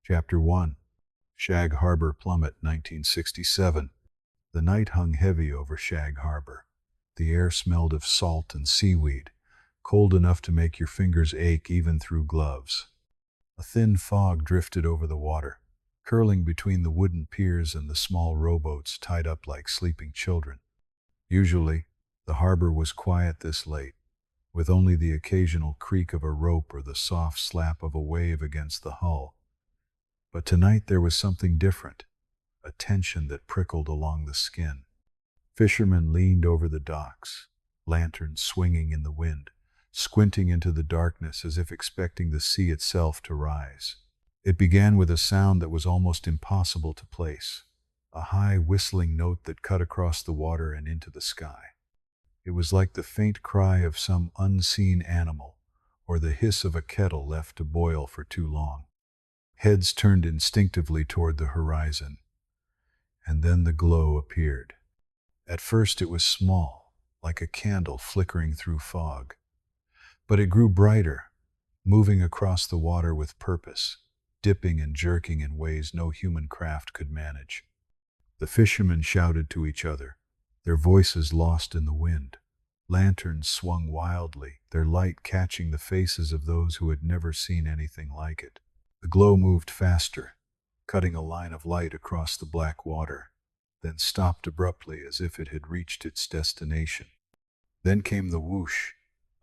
Chapter 1. Shag Harbor Plummet, 1967. The night hung heavy over Shag Harbor. The air smelled of salt and seaweed, cold enough to make your fingers ache even through gloves. A thin fog drifted over the water, curling between the wooden piers and the small rowboats tied up like sleeping children. Usually, the harbor was quiet this late, with only the occasional creak of a rope or the soft slap of a wave against the hull. But tonight there was something different, a tension that prickled along the skin. Fishermen leaned over the docks, lanterns swinging in the wind, squinting into the darkness as if expecting the sea itself to rise. It began with a sound that was almost impossible to place, a high whistling note that cut across the water and into the sky. It was like the faint cry of some unseen animal, or the hiss of a kettle left to boil for too long. Heads turned instinctively toward the horizon, and then the glow appeared. At first it was small, like a candle flickering through fog. But it grew brighter, moving across the water with purpose, dipping and jerking in ways no human craft could manage. The fishermen shouted to each other, their voices lost in the wind. Lanterns swung wildly, their light catching the faces of those who had never seen anything like it. The glow moved faster, cutting a line of light across the black water, then stopped abruptly as if it had reached its destination. Then came the whoosh,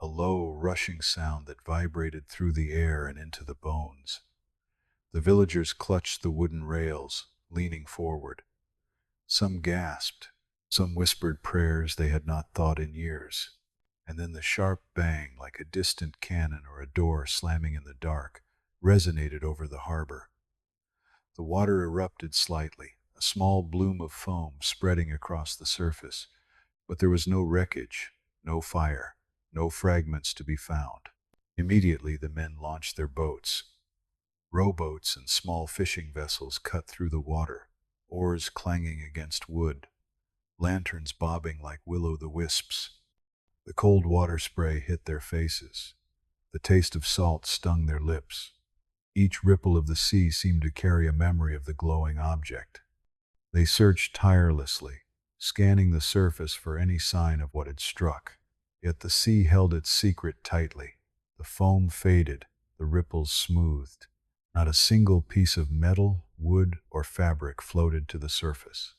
a low, rushing sound that vibrated through the air and into the bones. The villagers clutched the wooden rails, leaning forward. Some gasped, some whispered prayers they had not thought in years, and then the sharp bang, like a distant cannon or a door slamming in the dark, resonated over the harbor. The water erupted slightly, a small bloom of foam spreading across the surface, but there was no wreckage, no fire, no fragments to be found. Immediately the men launched their boats. Rowboats and small fishing vessels cut through the water, oars clanging against wood, lanterns bobbing like will-o'-the-wisps. The cold water spray hit their faces. The taste of salt stung their lips. Each ripple of the sea seemed to carry a memory of the glowing object. They searched tirelessly, scanning the surface for any sign of what had struck. Yet the sea held its secret tightly. The foam faded, the ripples smoothed. Not a single piece of metal, wood, or fabric floated to the surface.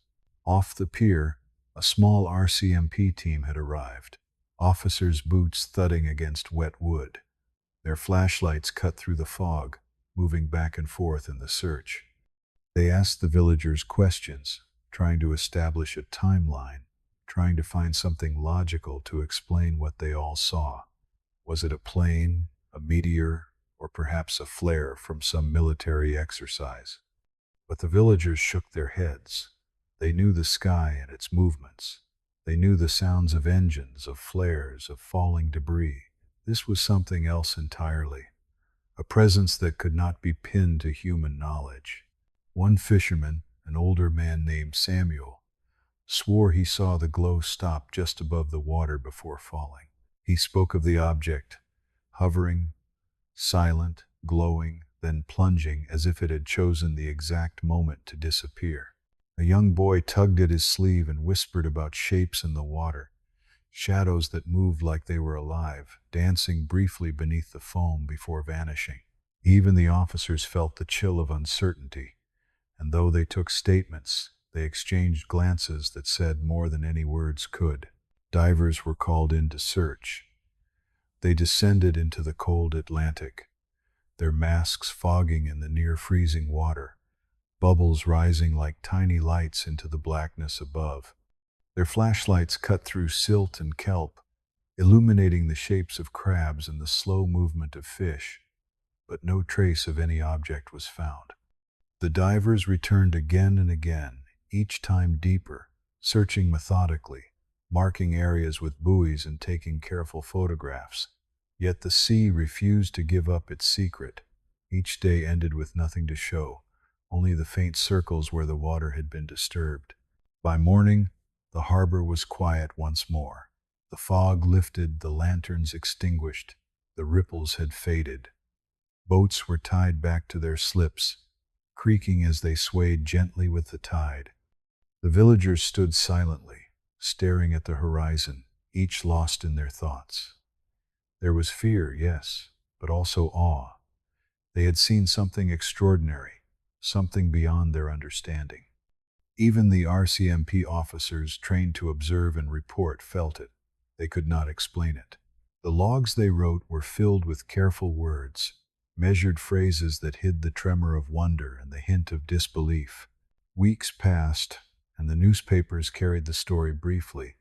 Off the pier, a small RCMP team had arrived, officers' boots thudding against wet wood. Their flashlights cut through the fog, moving back and forth in the search. They asked the villagers questions, trying to establish a timeline, trying to find something logical to explain what they all saw. Was it a plane, a meteor, or perhaps a flare from some military exercise? But the villagers shook their heads. They knew the sky and its movements. They knew the sounds of engines, of flares, of falling debris. This was something else entirely, a presence that could not be pinned to human knowledge. One fisherman, an older man named Samuel, swore he saw the glow stop just above the water before falling. He spoke of the object, hovering, silent, glowing, then plunging as if it had chosen the exact moment to disappear. A young boy tugged at his sleeve and whispered about shapes in the water, shadows that moved like they were alive, dancing briefly beneath the foam before vanishing. Even the officers felt the chill of uncertainty, and though they took statements, they exchanged glances that said more than any words could. Divers were called in to search. They descended into the cold Atlantic, their masks fogging in the near-freezing water, bubbles rising like tiny lights into the blackness above. Their flashlights cut through silt and kelp, illuminating the shapes of crabs and the slow movement of fish, but no trace of any object was found. The divers returned again and again, each time deeper, searching methodically, marking areas with buoys and taking careful photographs. Yet the sea refused to give up its secret. Each day ended with nothing to show, only the faint circles where the water had been disturbed. By morning, the harbor was quiet once more. The fog lifted, the lanterns extinguished, the ripples had faded. Boats were tied back to their slips, creaking as they swayed gently with the tide. The villagers stood silently, staring at the horizon, each lost in their thoughts. There was fear, yes, but also awe. They had seen something extraordinary, something beyond their understanding. Even the RCMP officers trained to observe and report felt it. They could not explain it. The logs they wrote were filled with careful words, measured phrases that hid the tremor of wonder and the hint of disbelief. Weeks passed, and the newspapers carried the story briefly,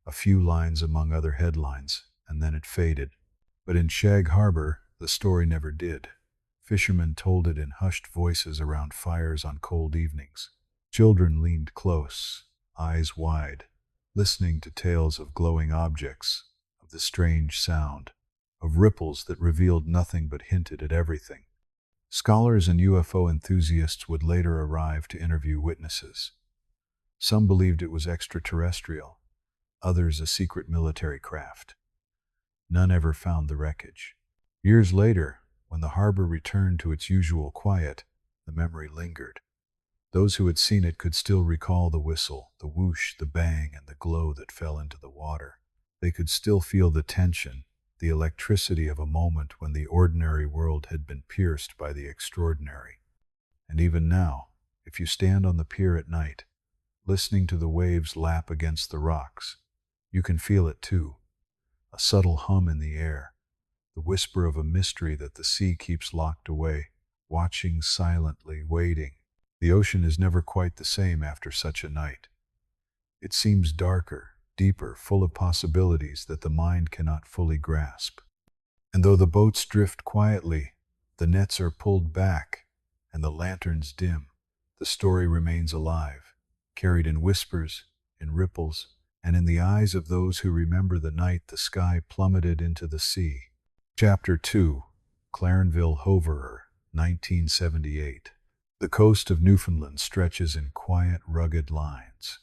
a few lines among other headlines, and then it faded. But in Shag Harbor, the story never did. Fishermen told it in hushed voices around fires on cold evenings. Children leaned close, eyes wide, listening to tales of glowing objects, of the strange sound, of ripples that revealed nothing but hinted at everything. Scholars and UFO enthusiasts would later arrive to interview witnesses. Some believed it was extraterrestrial, others a secret military craft. None ever found the wreckage. Years later, when the harbor returned to its usual quiet, the memory lingered. Those who had seen it could still recall the whistle, the whoosh, the bang, and the glow that fell into the water. They could still feel the tension, the electricity of a moment when the ordinary world had been pierced by the extraordinary. And even now, if you stand on the pier at night, listening to the waves lap against the rocks, you can feel it too. A subtle hum in the air, the whisper of a mystery that the sea keeps locked away, watching silently, waiting. The ocean is never quite the same after such a night. It seems darker, deeper, full of possibilities that the mind cannot fully grasp. And though the boats drift quietly, the nets are pulled back, and the lanterns dim, the story remains alive, carried in whispers, in ripples, and in the eyes of those who remember the night the sky plummeted into the sea. Chapter 2, Clarenville Hoverer, 1978. The coast of Newfoundland stretches in quiet, rugged lines.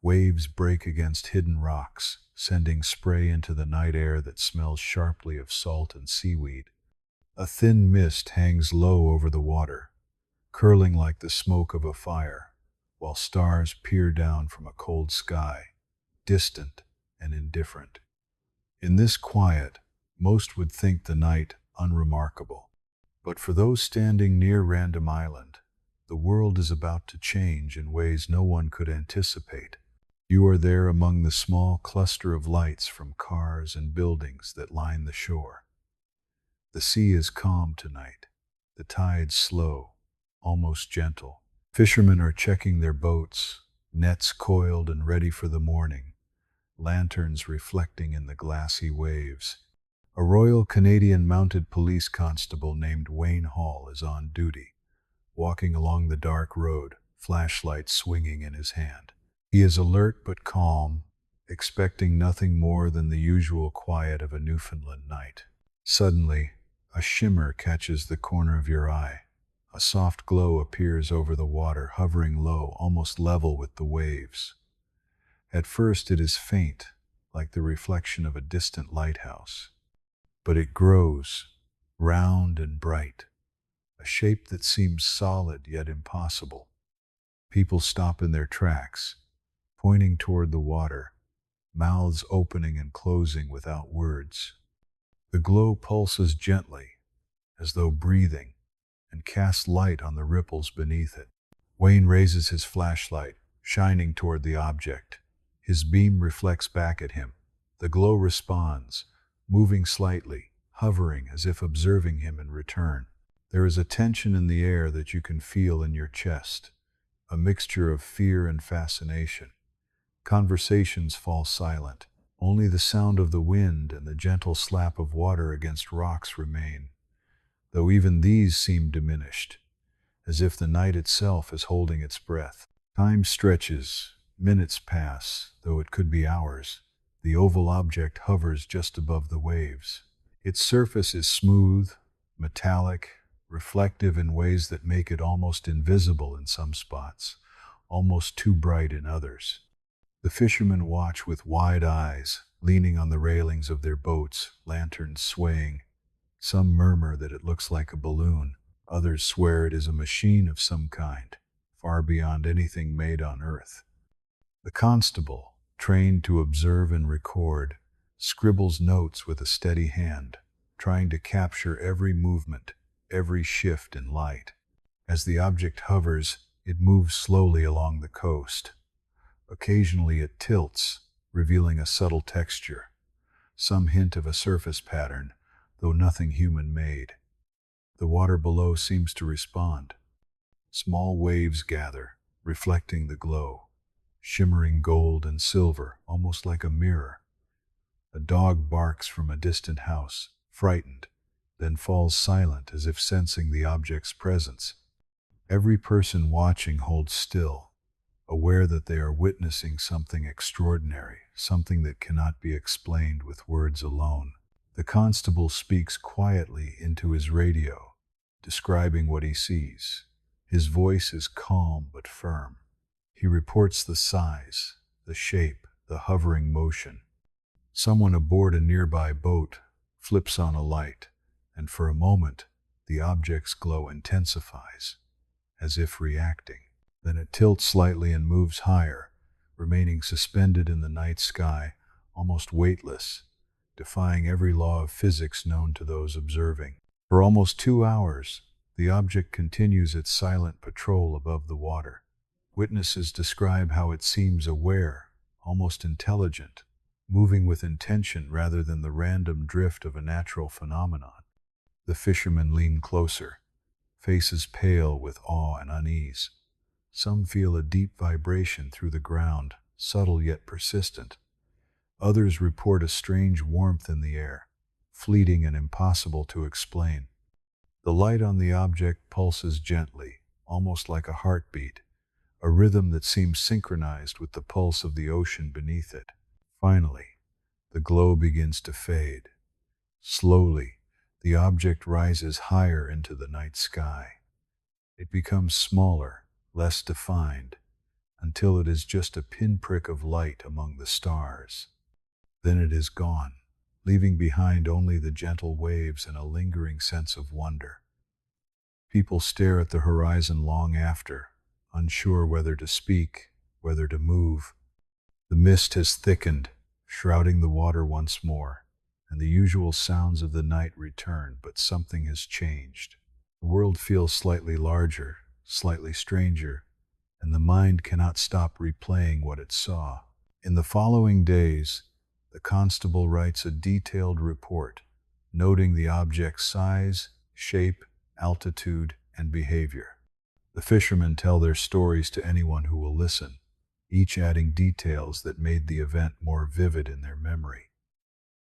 Waves break against hidden rocks, sending spray into the night air that smells sharply of salt and seaweed. A thin mist hangs low over the water, curling like the smoke of a fire, while stars peer down from a cold sky, distant and indifferent. In this quiet, most would think the night unremarkable. But for those standing near Random Island, the world is about to change in ways no one could anticipate. You are there among the small cluster of lights from cars and buildings that line the shore. The sea is calm tonight, the tide slow, almost gentle. Fishermen are checking their boats, nets coiled and ready for the morning, lanterns reflecting in the glassy waves. A Royal Canadian Mounted Police constable named Wayne Hall is on duty, walking along the dark road, flashlight swinging in his hand. He is alert but calm, expecting nothing more than the usual quiet of a Newfoundland night. Suddenly, a shimmer catches the corner of your eye. A soft glow appears over the water, hovering low, almost level with the waves. At first it is faint, like the reflection of a distant lighthouse. But it grows, round and bright, a shape that seems solid yet impossible. People stop in their tracks, pointing toward the water, mouths opening and closing without words. The glow pulses gently, as though breathing, and casts light on the ripples beneath it. Wayne raises his flashlight, shining toward the object. His beam reflects back at him. The glow responds, moving slightly, hovering as if observing him in return. There is a tension in the air that you can feel in your chest, a mixture of fear and fascination. Conversations fall silent. Only the sound of the wind and the gentle slap of water against rocks remain, though even these seem diminished, as if the night itself is holding its breath. Time stretches, minutes pass, though it could be hours. The oval object hovers just above the waves. Its surface is smooth, metallic, reflective in ways that make it almost invisible in some spots, almost too bright in others. The fishermen watch with wide eyes, leaning on the railings of their boats, lanterns swaying. Some murmur that it looks like a balloon. Others swear it is a machine of some kind, far beyond anything made on Earth. The constable, trained to observe and record, scribbles notes with a steady hand, trying to capture every movement, every shift in light. As the object hovers, it moves slowly along the coast. Occasionally it tilts, revealing a subtle texture, some hint of a surface pattern, though nothing human-made. The water below seems to respond. Small waves gather, reflecting the glow, shimmering gold and silver, almost like a mirror. A dog barks from a distant house, frightened, then falls silent as if sensing the object's presence. Every person watching holds still, aware that they are witnessing something extraordinary, something that cannot be explained with words alone. The constable speaks quietly into his radio, describing what he sees. His voice is calm but firm. He reports the size, the shape, the hovering motion. Someone aboard a nearby boat flips on a light, and for a moment, the object's glow intensifies, as if reacting. Then it tilts slightly and moves higher, remaining suspended in the night sky, almost weightless, defying every law of physics known to those observing. For almost 2 hours, the object continues its silent patrol above the water. Witnesses describe how it seems aware, almost intelligent, moving with intention rather than the random drift of a natural phenomenon. The fishermen lean closer, faces pale with awe and unease. Some feel a deep vibration through the ground, subtle yet persistent. Others report a strange warmth in the air, fleeting and impossible to explain. The light on the object pulses gently, almost like a heartbeat, a rhythm that seems synchronized with the pulse of the ocean beneath it. Finally, the glow begins to fade. Slowly, the object rises higher into the night sky. It becomes smaller, less defined, until it is just a pinprick of light among the stars. Then it is gone, leaving behind only the gentle waves and a lingering sense of wonder. People stare at the horizon long after, unsure whether to speak, whether to move. The mist has thickened, shrouding the water once more, and the usual sounds of the night return, but something has changed. The world feels slightly larger, slightly stranger, and the mind cannot stop replaying what it saw. In the following days, the constable writes a detailed report, noting the object's size, shape, altitude, and behavior. The fishermen tell their stories to anyone who will listen, each adding details that made the event more vivid in their memory.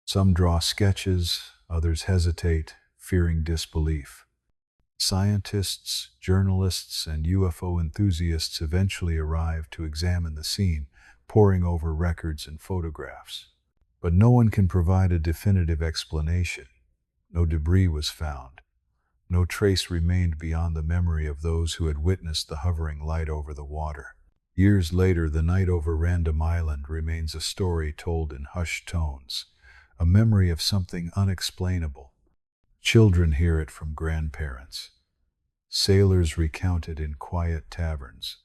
Some draw sketches, others hesitate, fearing disbelief. Scientists, journalists, and UFO enthusiasts eventually arrive to examine the scene, poring over records and photographs. But no one can provide a definitive explanation. No debris was found. No trace remained beyond the memory of those who had witnessed the hovering light over the water. Years later, the night over Random Island remains a story told in hushed tones, a memory of something unexplainable. Children hear it from grandparents. Sailors recount it in quiet taverns,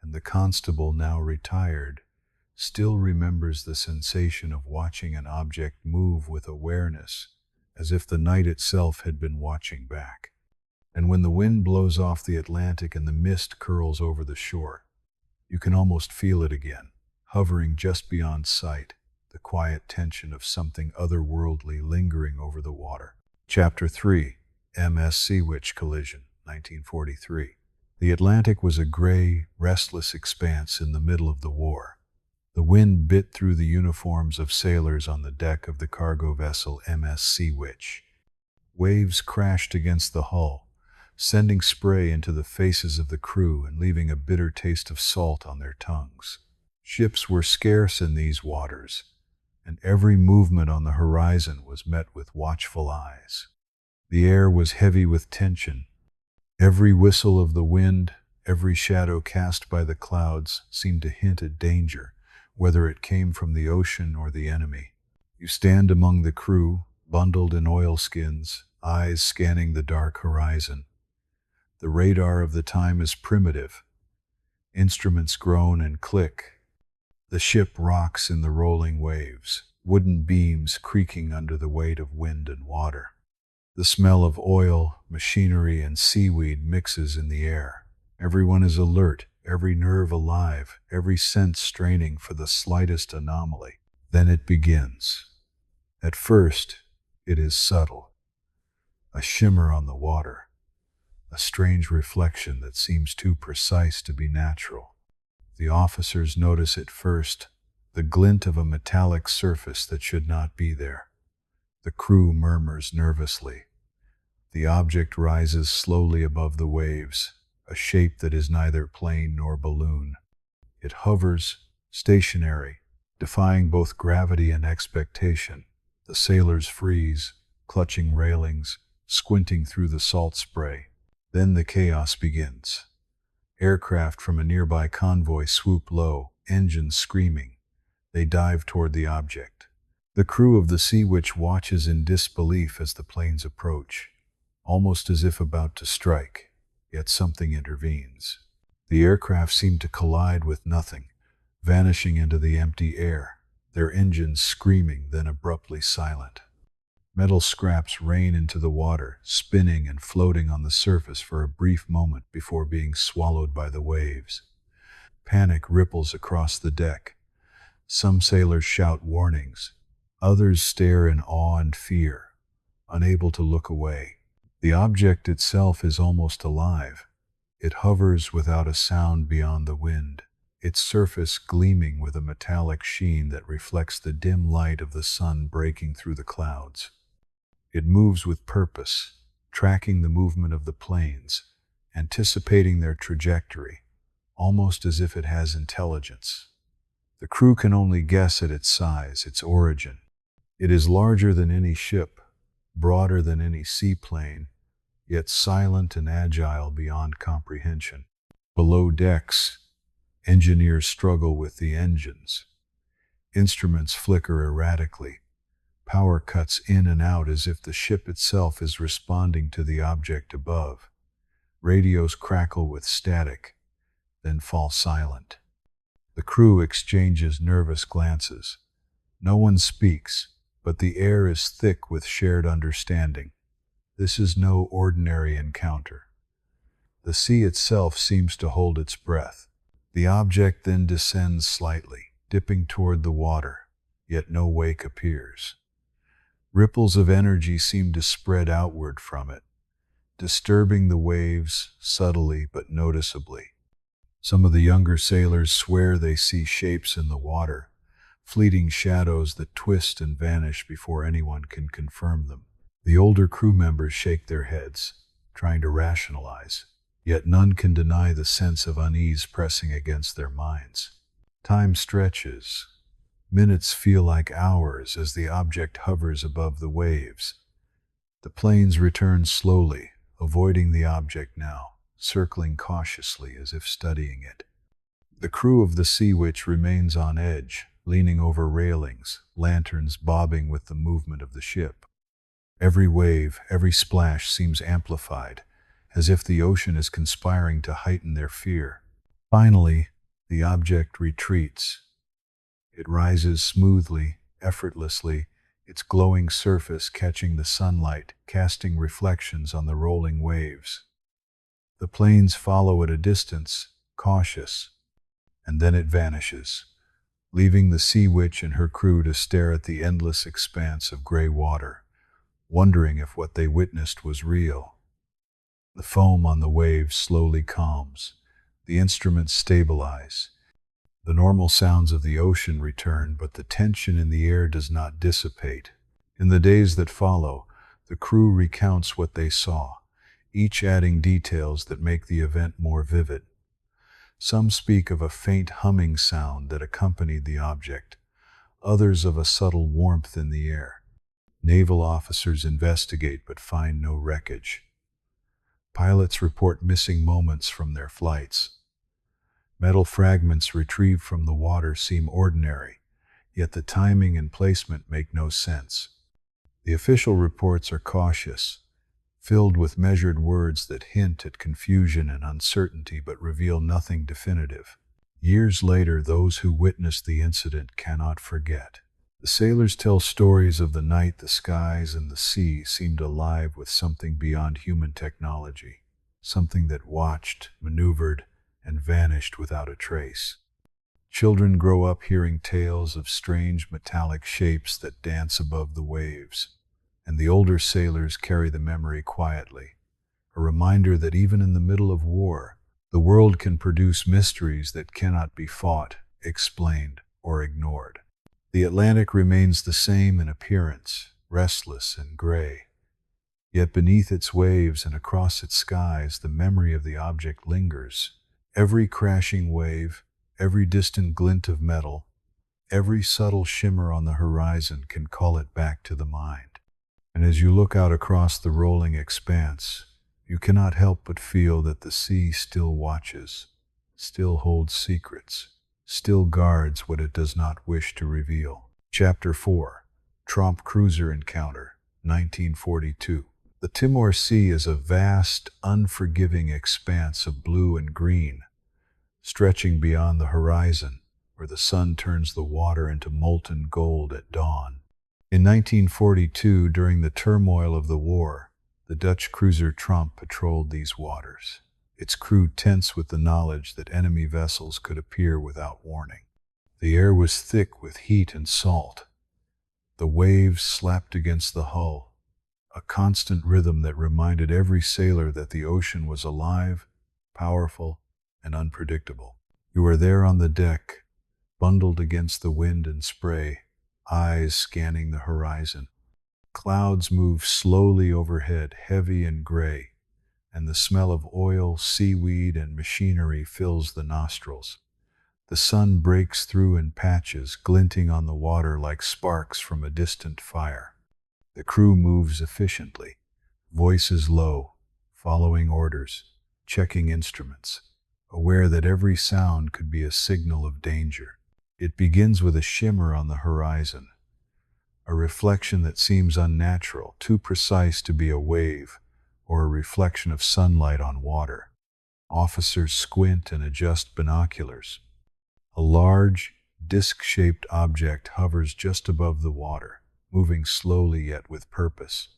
and the constable, now retired, still remembers the sensation of watching an object move with awareness, as if the night itself had been watching back. And when the wind blows off the Atlantic and the mist curls over the shore, you can almost feel it again, hovering just beyond sight, the quiet tension of something otherworldly lingering over the water. Chapter 3, MS Sea Witch Collision, 1943. The Atlantic was a gray, restless expanse in the middle of the war. The wind bit through the uniforms of sailors on the deck of the cargo vessel MS Sea Witch. Waves crashed against the hull, sending spray into the faces of the crew and leaving a bitter taste of salt on their tongues. Ships were scarce in these waters, and every movement on the horizon was met with watchful eyes. The air was heavy with tension. Every whistle of the wind, every shadow cast by the clouds seemed to hint at danger, whether it came from the ocean or the enemy. You stand among the crew, bundled in oilskins, eyes scanning the dark horizon. The radar of the time is primitive. Instruments groan and click. The ship rocks in the rolling waves, wooden beams creaking under the weight of wind and water. The smell of oil, machinery, and seaweed mixes in the air. Everyone is alert, every nerve alive, every sense straining for the slightest anomaly. Then it begins. At first, it is subtle. A shimmer on the water, a strange reflection that seems too precise to be natural. The officers notice it first, the glint of a metallic surface that should not be there. The crew murmurs nervously. The object rises slowly above the waves, a shape that is neither plane nor balloon. It hovers, stationary, defying both gravity and expectation. The sailors freeze, clutching railings, squinting through the salt spray. Then the chaos begins. Aircraft from a nearby convoy swoop low, engines screaming. They dive toward the object. The crew of the Sea Witch watches in disbelief as the planes approach, almost as if about to strike, yet something intervenes. The aircraft seem to collide with nothing, vanishing into the empty air, their engines screaming, then abruptly silent. Metal scraps rain into the water, spinning and floating on the surface for a brief moment before being swallowed by the waves. Panic ripples across the deck. Some sailors shout warnings. Others stare in awe and fear, unable to look away. The object itself is almost alive. It hovers without a sound beyond the wind, its surface gleaming with a metallic sheen that reflects the dim light of the sun breaking through the clouds. It moves with purpose, tracking the movement of the planes, anticipating their trajectory, almost as if it has intelligence. The crew can only guess at its size, its origin. It is larger than any ship, broader than any seaplane, yet silent and agile beyond comprehension. Below decks, engineers struggle with the engines. Instruments flicker erratically. Power cuts in and out as if the ship itself is responding to the object above. Radios crackle with static, then fall silent. The crew exchanges nervous glances. No one speaks, but the air is thick with shared understanding. This is no ordinary encounter. The sea itself seems to hold its breath. The object then descends slightly, dipping toward the water, yet no wake appears. Ripples of energy seem to spread outward from it, disturbing the waves subtly but noticeably. Some of the younger sailors swear they see shapes in the water, fleeting shadows that twist and vanish before anyone can confirm them. The older crew members shake their heads, trying to rationalize, yet none can deny the sense of unease pressing against their minds. Time stretches. Minutes feel like hours as the object hovers above the waves. The planes return slowly, avoiding the object now, circling cautiously as if studying it. The crew of the Sea Witch remains on edge, leaning over railings, lanterns bobbing with the movement of the ship. Every wave, every splash seems amplified, as if the ocean is conspiring to heighten their fear. Finally, the object retreats. It rises smoothly, effortlessly, its glowing surface catching the sunlight, casting reflections on the rolling waves. The planes follow at a distance, cautious, and then it vanishes, leaving the Sea Witch and her crew to stare at the endless expanse of gray water, wondering if what they witnessed was real. The foam on the waves slowly calms. The instruments stabilize. The normal sounds of the ocean return, but the tension in the air does not dissipate. In the days that follow, the crew recounts what they saw, each adding details that make the event more vivid. Some speak of a faint humming sound that accompanied the object, others of a subtle warmth in the air. Naval officers investigate but find no wreckage. Pilots report missing moments from their flights. Metal fragments retrieved from the water seem ordinary, yet the timing and placement make no sense. The official reports are cautious. filled with measured words that hint at confusion and uncertainty but reveal nothing definitive. Years later, those who witnessed the incident cannot forget. The sailors tell stories of the night the skies and the sea seemed alive with something beyond human technology, something that watched, maneuvered, and vanished without a trace. Children grow up hearing tales of strange metallic shapes that dance above the waves, and the older sailors carry the memory quietly, a reminder that even in the middle of war, the world can produce mysteries that cannot be fought, explained, or ignored. The Atlantic remains the same in appearance, restless and gray. Yet beneath its waves and across its skies, the memory of the object lingers. Every crashing wave, every distant glint of metal, every subtle shimmer on the horizon can call it back to the mind. And as you look out across the rolling expanse, you cannot help but feel that the sea still watches, still holds secrets, still guards what it does not wish to reveal. Chapter 4. Tromp Cruiser Encounter, 1942. The Timor Sea is a vast, unforgiving expanse of blue and green, stretching beyond the horizon, where the sun turns the water into molten gold at dawn. In 1942, during the turmoil of the war, the Dutch cruiser Tromp patrolled these waters, its crew tense with the knowledge that enemy vessels could appear without warning. The air was thick with heat and salt. The waves slapped against the hull, a constant rhythm that reminded every sailor that the ocean was alive, powerful, and unpredictable. You were there on the deck, bundled against the wind and spray, eyes scanning the horizon. Clouds move slowly overhead, heavy and gray, and the smell of oil, seaweed, and machinery fills the nostrils. The sun breaks through in patches, glinting on the water like sparks from a distant fire. The crew moves efficiently, voices low, following orders, checking instruments, aware that every sound could be a signal of danger. It begins with a shimmer on the horizon, a reflection that seems unnatural, too precise to be a wave or a reflection of sunlight on water. Officers squint and adjust binoculars. A large, disc-shaped object hovers just above the water, moving slowly yet with purpose.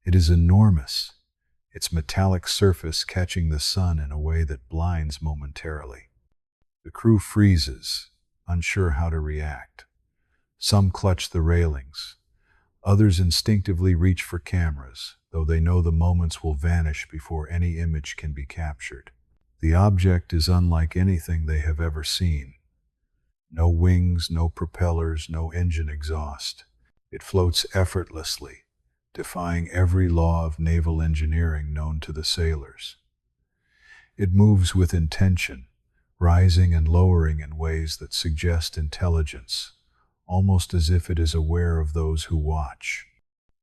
It is enormous, its metallic surface catching the sun in a way that blinds momentarily. The crew freezes, unsure how to react. Some clutch the railings. Others instinctively reach for cameras, though they know the moments will vanish before any image can be captured. The object is unlike anything they have ever seen. No wings, no propellers, no engine exhaust. It floats effortlessly, defying every law of naval engineering known to the sailors. It moves with intention, rising and lowering in ways that suggest intelligence, almost as if it is aware of those who watch.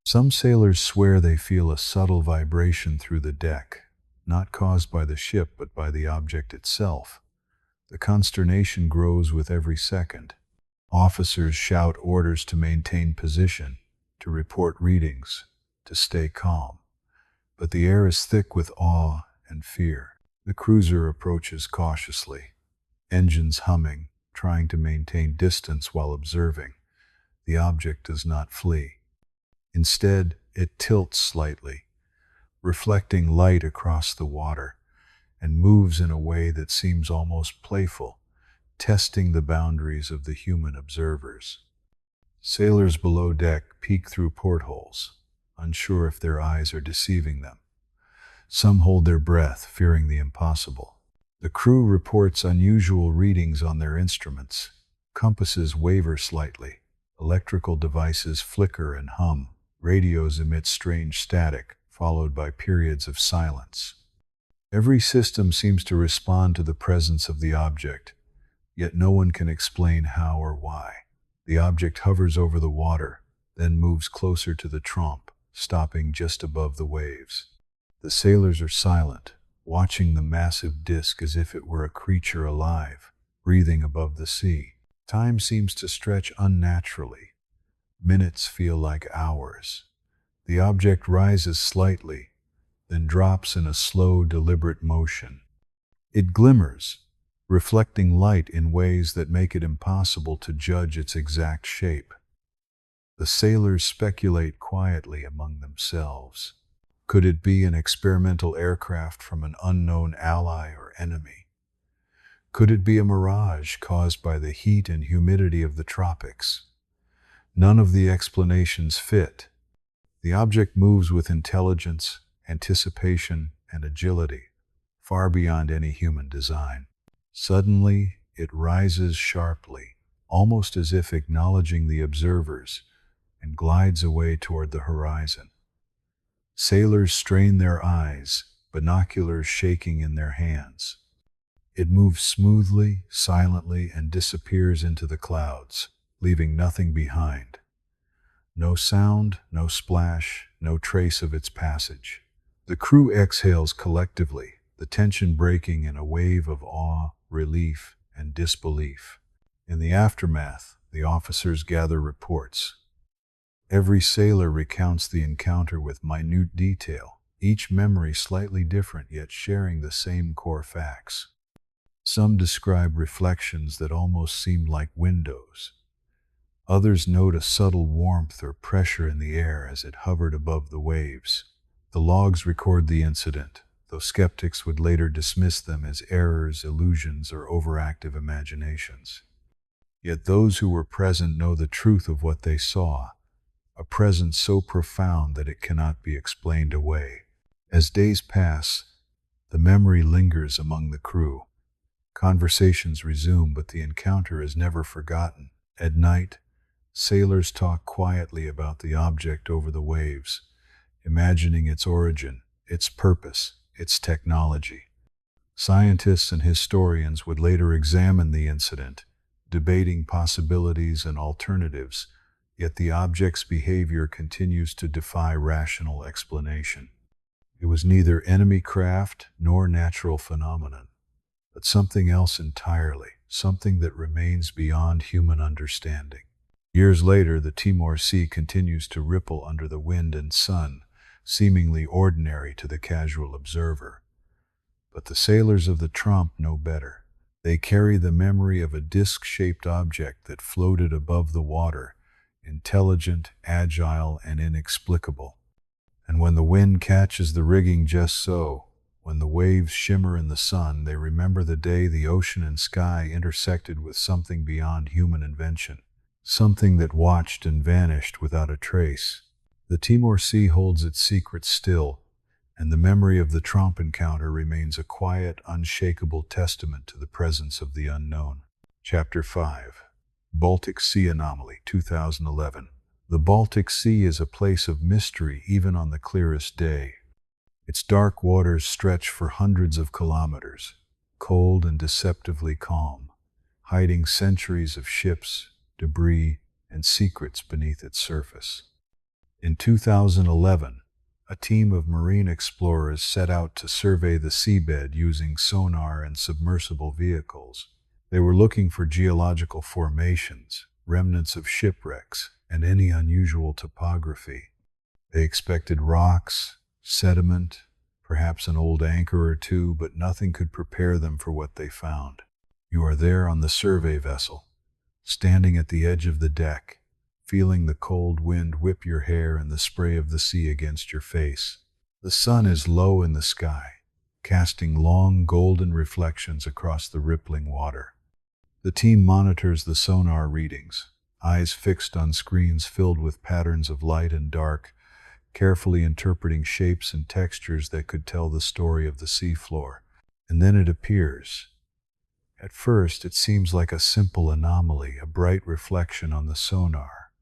Some sailors swear they feel a subtle vibration through the deck, not caused by the ship but by the object itself. The consternation grows with every second. Officers shout orders to maintain position, to report readings, to stay calm. But the air is thick with awe and fear. The cruiser approaches cautiously, engines humming, trying to maintain distance while observing. The object does not flee. Instead, it tilts slightly, reflecting light across the water, and moves in a way that seems almost playful, testing the boundaries of the human observers. Sailors below deck peek through portholes, unsure if their eyes are deceiving them. Some hold their breath, fearing the impossible. The crew reports unusual readings on their instruments. Compasses waver slightly. Electrical devices flicker and hum. Radios emit strange static, followed by periods of silence. Every system seems to respond to the presence of the object, yet no one can explain how or why. The object hovers over the water, then moves closer to the Tromp, stopping just above the waves. The sailors are silent, watching the massive disk as if it were a creature alive, breathing above the sea. Time seems to stretch unnaturally. Minutes feel like hours. The object rises slightly, then drops in a slow, deliberate motion. It glimmers, reflecting light in ways that make it impossible to judge its exact shape. The sailors speculate quietly among themselves. Could it be an experimental aircraft from an unknown ally or enemy? Could it be a mirage caused by the heat and humidity of the tropics? None of the explanations fit. The object moves with intelligence, anticipation, and agility, far beyond any human design. Suddenly, it rises sharply, almost as if acknowledging the observers, and glides away toward the horizon. Sailors strain their eyes, binoculars shaking in their hands. It moves smoothly, silently, and disappears into the clouds, leaving nothing behind. No sound, no splash, no trace of its passage. The crew exhales collectively, the tension breaking in a wave of awe, relief, and disbelief. In the aftermath, the officers gather reports. Every sailor recounts the encounter with minute detail, each memory slightly different yet sharing the same core facts. Some describe reflections that almost seemed like windows. Others note a subtle warmth or pressure in the air as it hovered above the waves. The logs record the incident, though skeptics would later dismiss them as errors, illusions, or overactive imaginations. Yet those who were present know the truth of what they saw, a presence so profound that it cannot be explained away. As days pass, the memory lingers among the crew. Conversations resume, but the encounter is never forgotten. At night, sailors talk quietly about the object over the waves, imagining its origin, its purpose, its technology. Scientists and historians would later examine the incident, debating possibilities and alternatives, yet the object's behavior continues to defy rational explanation. It was neither enemy craft nor natural phenomenon, but something else entirely, something that remains beyond human understanding. Years later, the Timor Sea continues to ripple under the wind and sun, seemingly ordinary to the casual observer. But the sailors of the Trump know better. They carry the memory of a disc-shaped object that floated above the water, intelligent, agile, and inexplicable. And when the wind catches the rigging just so, when the waves shimmer in the sun, they remember the day the ocean and sky intersected with something beyond human invention, something that watched and vanished without a trace. The Timor Sea holds its secrets still, and the memory of the Trump encounter remains a quiet, unshakable testament to the presence of the unknown. Chapter 5. Baltic Sea Anomaly, 2011. The Baltic Sea is a place of mystery even on the clearest day. Its dark waters stretch for hundreds of kilometers, cold and deceptively calm, hiding centuries of ships, debris, and secrets beneath its surface. In 2011, a team of marine explorers set out to survey the seabed using sonar and submersible vehicles. They were looking for geological formations, remnants of shipwrecks, and any unusual topography. They expected rocks, sediment, perhaps an old anchor or two, but nothing could prepare them for what they found. You are there on the survey vessel, standing at the edge of the deck, feeling the cold wind whip your hair and the spray of the sea against your face. The sun is low in the sky, casting long golden reflections across the rippling water. The team monitors the sonar readings, eyes fixed on screens filled with patterns of light and dark, carefully interpreting shapes and textures that could tell the story of the seafloor. And then it appears. At first, it seems like a simple anomaly, a bright reflection on the sonar.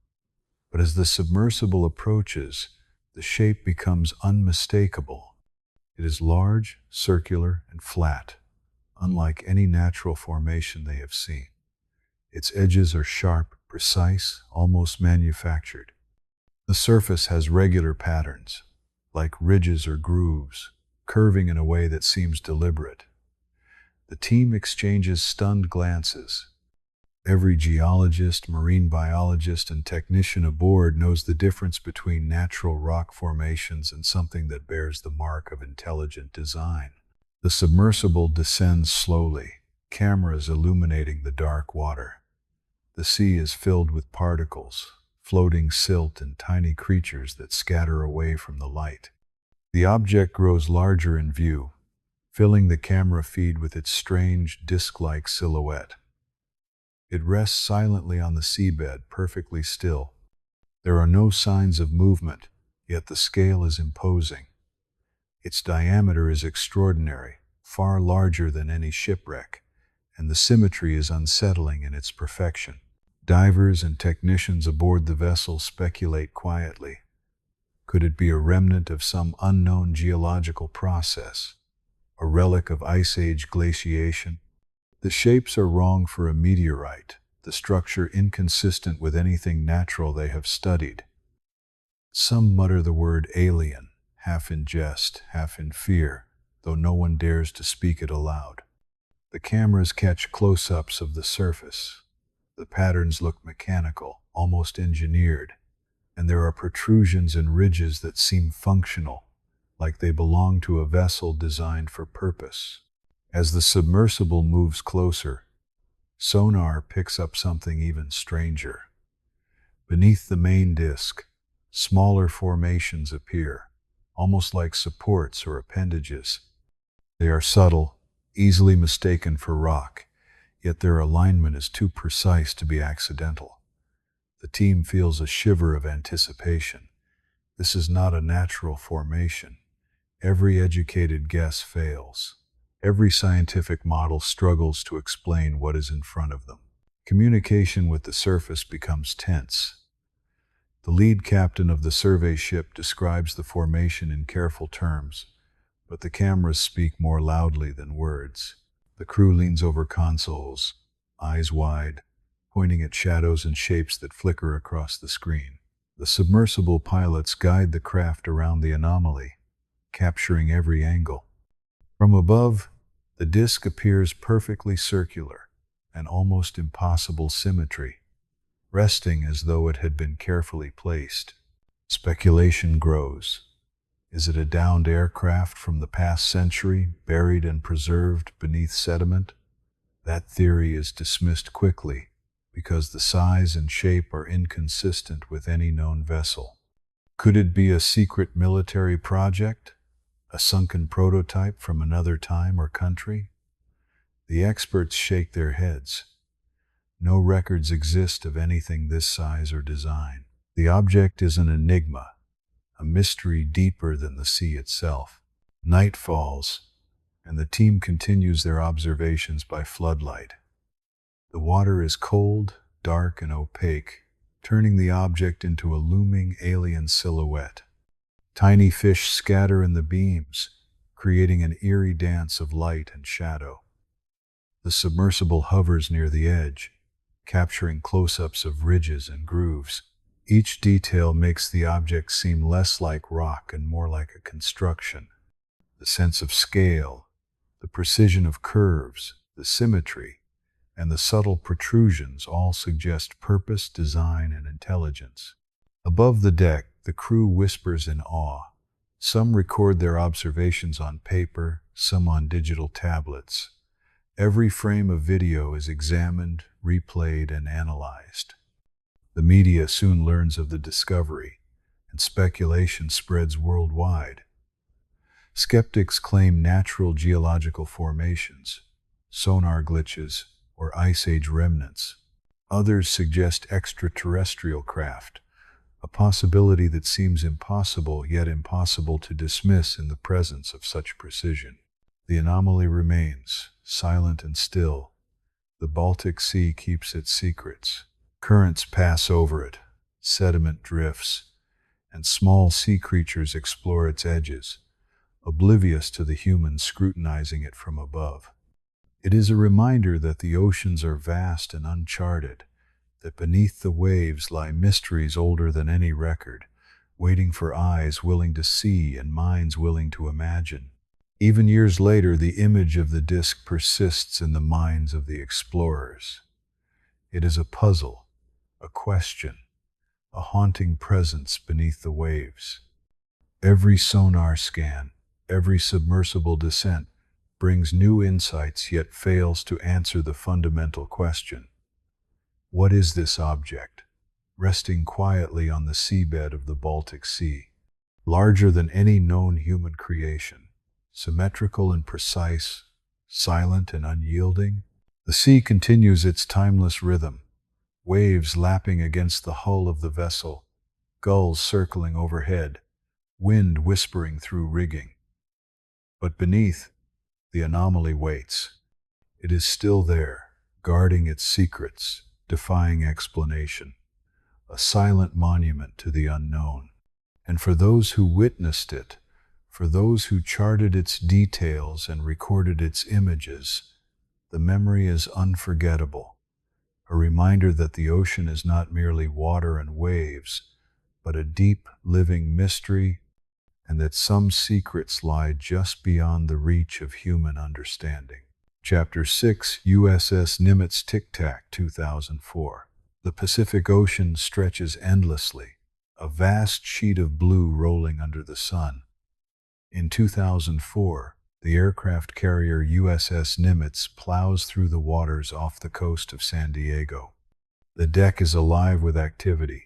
But as the submersible approaches, the shape becomes unmistakable. It is large, circular, and flat, unlike any natural formation they have seen. Its edges are sharp, precise, almost manufactured. The surface has regular patterns, like ridges or grooves, curving in a way that seems deliberate. The team exchanges stunned glances. Every geologist, marine biologist, and technician aboard knows the difference between natural rock formations and something that bears the mark of intelligent design. The submersible descends slowly, cameras illuminating the dark water. The sea is filled with particles, floating silt and tiny creatures that scatter away from the light. The object grows larger in view, filling the camera feed with its strange, disc-like silhouette. It rests silently on the seabed, perfectly still. There are no signs of movement, yet the scale is imposing. Its diameter is extraordinary, far larger than any shipwreck, and the symmetry is unsettling in its perfection. Divers and technicians aboard the vessel speculate quietly. Could it be a remnant of some unknown geological process, a relic of Ice Age glaciation? The shapes are wrong for a meteorite, the structure inconsistent with anything natural they have studied. Some mutter the word alien, half in jest, half in fear, though no one dares to speak it aloud. The cameras catch close-ups of the surface. The patterns look mechanical, almost engineered, and there are protrusions and ridges that seem functional, like they belong to a vessel designed for purpose. As the submersible moves closer, sonar picks up something even stranger. Beneath the main disk, smaller formations appear, almost like supports or appendages. They are subtle, easily mistaken for rock, yet their alignment is too precise to be accidental. The team feels a shiver of anticipation. This is not a natural formation. Every educated guess fails. Every scientific model struggles to explain what is in front of them. Communication with the surface becomes tense. The lead captain of the survey ship describes the formation in careful terms, but the cameras speak more loudly than words. The crew leans over consoles, eyes wide, pointing at shadows and shapes that flicker across the screen. The submersible pilots guide the craft around the anomaly, capturing every angle. From above, the disk appears perfectly circular, an almost impossible symmetry, resting as though it had been carefully placed. Speculation grows. Is it a downed aircraft from the past century, buried and preserved beneath sediment? That theory is dismissed quickly, because the size and shape are inconsistent with any known vessel. Could it be a secret military project? A sunken prototype from another time or country? The experts shake their heads. No records exist of anything this size or design. The object is an enigma, a mystery deeper than the sea itself. Night falls, and the team continues their observations by floodlight. The water is cold, dark, and opaque, turning the object into a looming alien silhouette. Tiny fish scatter in the beams, creating an eerie dance of light and shadow. The submersible hovers near the edge, capturing close-ups of ridges and grooves. Each detail makes the object seem less like rock and more like a construction. The sense of scale, the precision of curves, the symmetry, and the subtle protrusions all suggest purpose, design, and intelligence. Above the deck, the crew whispers in awe. Some record their observations on paper, some on digital tablets. Every frame of video is examined, replayed, and analyzed. The media soon learns of the discovery, and speculation spreads worldwide. Skeptics claim natural geological formations, sonar glitches, or Ice Age remnants. Others suggest extraterrestrial craft, a possibility that seems impossible yet impossible to dismiss in the presence of such precision. The anomaly remains, silent and still. The Baltic Sea keeps its secrets. Currents pass over it, sediment drifts, and small sea creatures explore its edges, oblivious to the humans scrutinizing it from above. It is a reminder that the oceans are vast and uncharted, that beneath the waves lie mysteries older than any record, waiting for eyes willing to see and minds willing to imagine. Even years later, the image of the disk persists in the minds of the explorers. It is a puzzle, a question, a haunting presence beneath the waves. Every sonar scan, every submersible descent brings new insights yet fails to answer the fundamental question. What is this object, resting quietly on the seabed of the Baltic Sea? Larger than any known human creation, symmetrical and precise, silent and unyielding, the sea continues its timeless rhythm, waves lapping against the hull of the vessel, gulls circling overhead, wind whispering through rigging. But beneath, the anomaly waits. It is still there, guarding its secrets, defying explanation, a silent monument to the unknown. And for those who witnessed it, for those who charted its details and recorded its images, the memory is unforgettable, a reminder that the ocean is not merely water and waves, but a deep, living mystery, and that some secrets lie just beyond the reach of human understanding. Chapter 6, USS Nimitz Tic-Tac, 2004. The Pacific Ocean stretches endlessly, a vast sheet of blue rolling under the sun. In 2004, the aircraft carrier USS Nimitz plows through the waters off the coast of San Diego. The deck is alive with activity.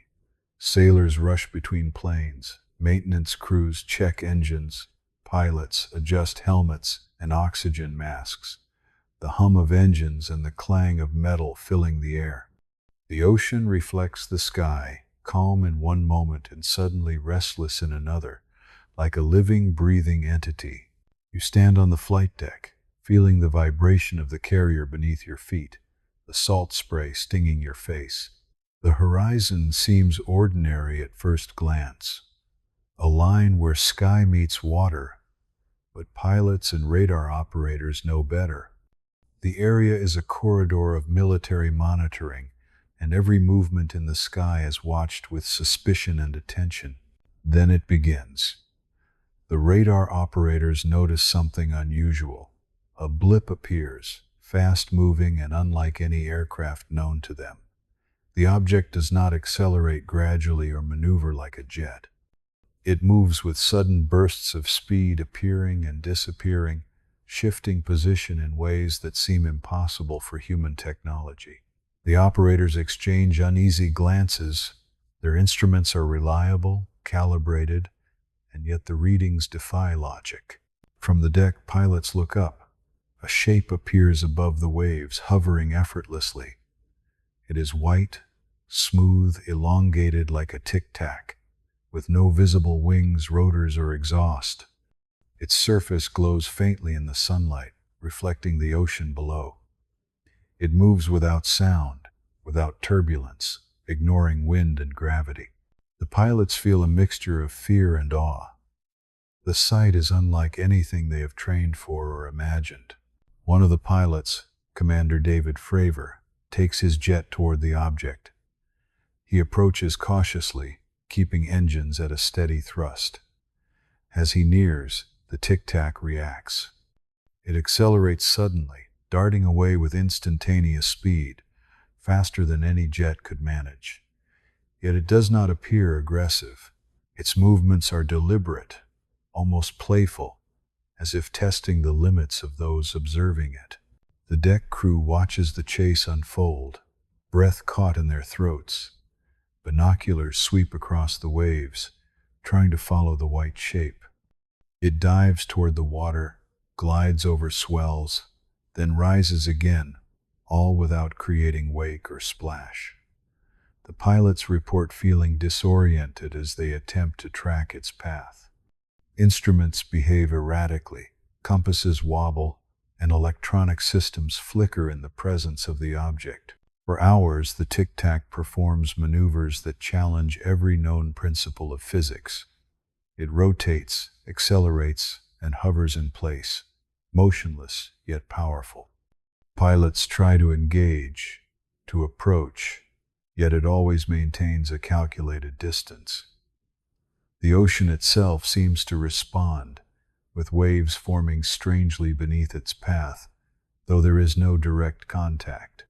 Sailors rush between planes, maintenance crews check engines, pilots adjust helmets and oxygen masks, the hum of engines and the clang of metal filling the air. The ocean reflects the sky, calm in one moment and suddenly restless in another, like a living, breathing entity. You stand on the flight deck, feeling the vibration of the carrier beneath your feet, the salt spray stinging your face. The horizon seems ordinary at first glance, a line where sky meets water, but pilots and radar operators know better. The area is a corridor of military monitoring, and every movement in the sky is watched with suspicion and attention. Then it begins. The radar operators notice something unusual. A blip appears, fast-moving and unlike any aircraft known to them. The object does not accelerate gradually or maneuver like a jet. It moves with sudden bursts of speed, appearing and disappearing, shifting position in ways that seem impossible for human technology. The operators exchange uneasy glances. Their instruments are reliable, calibrated, and yet the readings defy logic. From the deck, pilots look up. A shape appears above the waves, hovering effortlessly. It is white, smooth, elongated like a tic-tac, with no visible wings, rotors, or exhaust. Its surface glows faintly in the sunlight, reflecting the ocean below. It moves without sound, without turbulence, ignoring wind and gravity. The pilots feel a mixture of fear and awe. The sight is unlike anything they have trained for or imagined. One of the pilots, Commander David Fravor, takes his jet toward the object. He approaches cautiously, keeping engines at a steady thrust. As he nears, the tic-tac reacts. It accelerates suddenly, darting away with instantaneous speed, faster than any jet could manage. Yet it does not appear aggressive. Its movements are deliberate, almost playful, as if testing the limits of those observing it. The deck crew watches the chase unfold, breath caught in their throats. Binoculars sweep across the waves, trying to follow the white shape. It dives toward the water, glides over swells, then rises again, all without creating wake or splash. The pilots report feeling disoriented as they attempt to track its path. Instruments behave erratically, compasses wobble, and electronic systems flicker in the presence of the object. For hours, the tic-tac performs maneuvers that challenge every known principle of physics. It rotates, accelerates, and hovers in place, motionless yet powerful. Pilots try to engage, to approach, yet it always maintains a calculated distance. The ocean itself seems to respond, with waves forming strangely beneath its path, though there is no direct contact.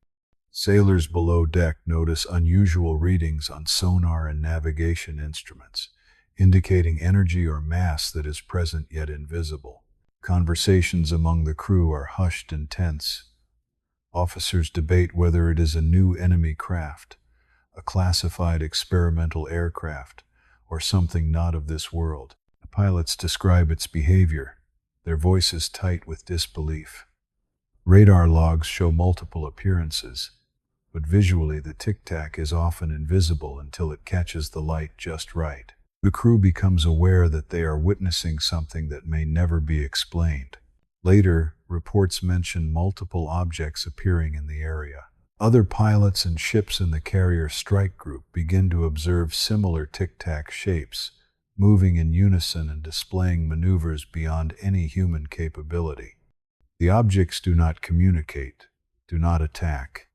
Sailors below deck notice unusual readings on sonar and navigation instruments, indicating energy or mass that is present yet invisible. Conversations among the crew are hushed and tense. Officers debate whether it is a new enemy craft, a classified experimental aircraft, or something not of this world. The pilots describe its behavior, their voices tight with disbelief. Radar logs show multiple appearances, but visually the tic-tac is often invisible until it catches the light just right. The crew becomes aware that they are witnessing something that may never be explained. Later, reports mention multiple objects appearing in the area. Other pilots and ships in the carrier strike group begin to observe similar tic-tac shapes, moving in unison and displaying maneuvers beyond any human capability. The objects do not communicate, do not attack,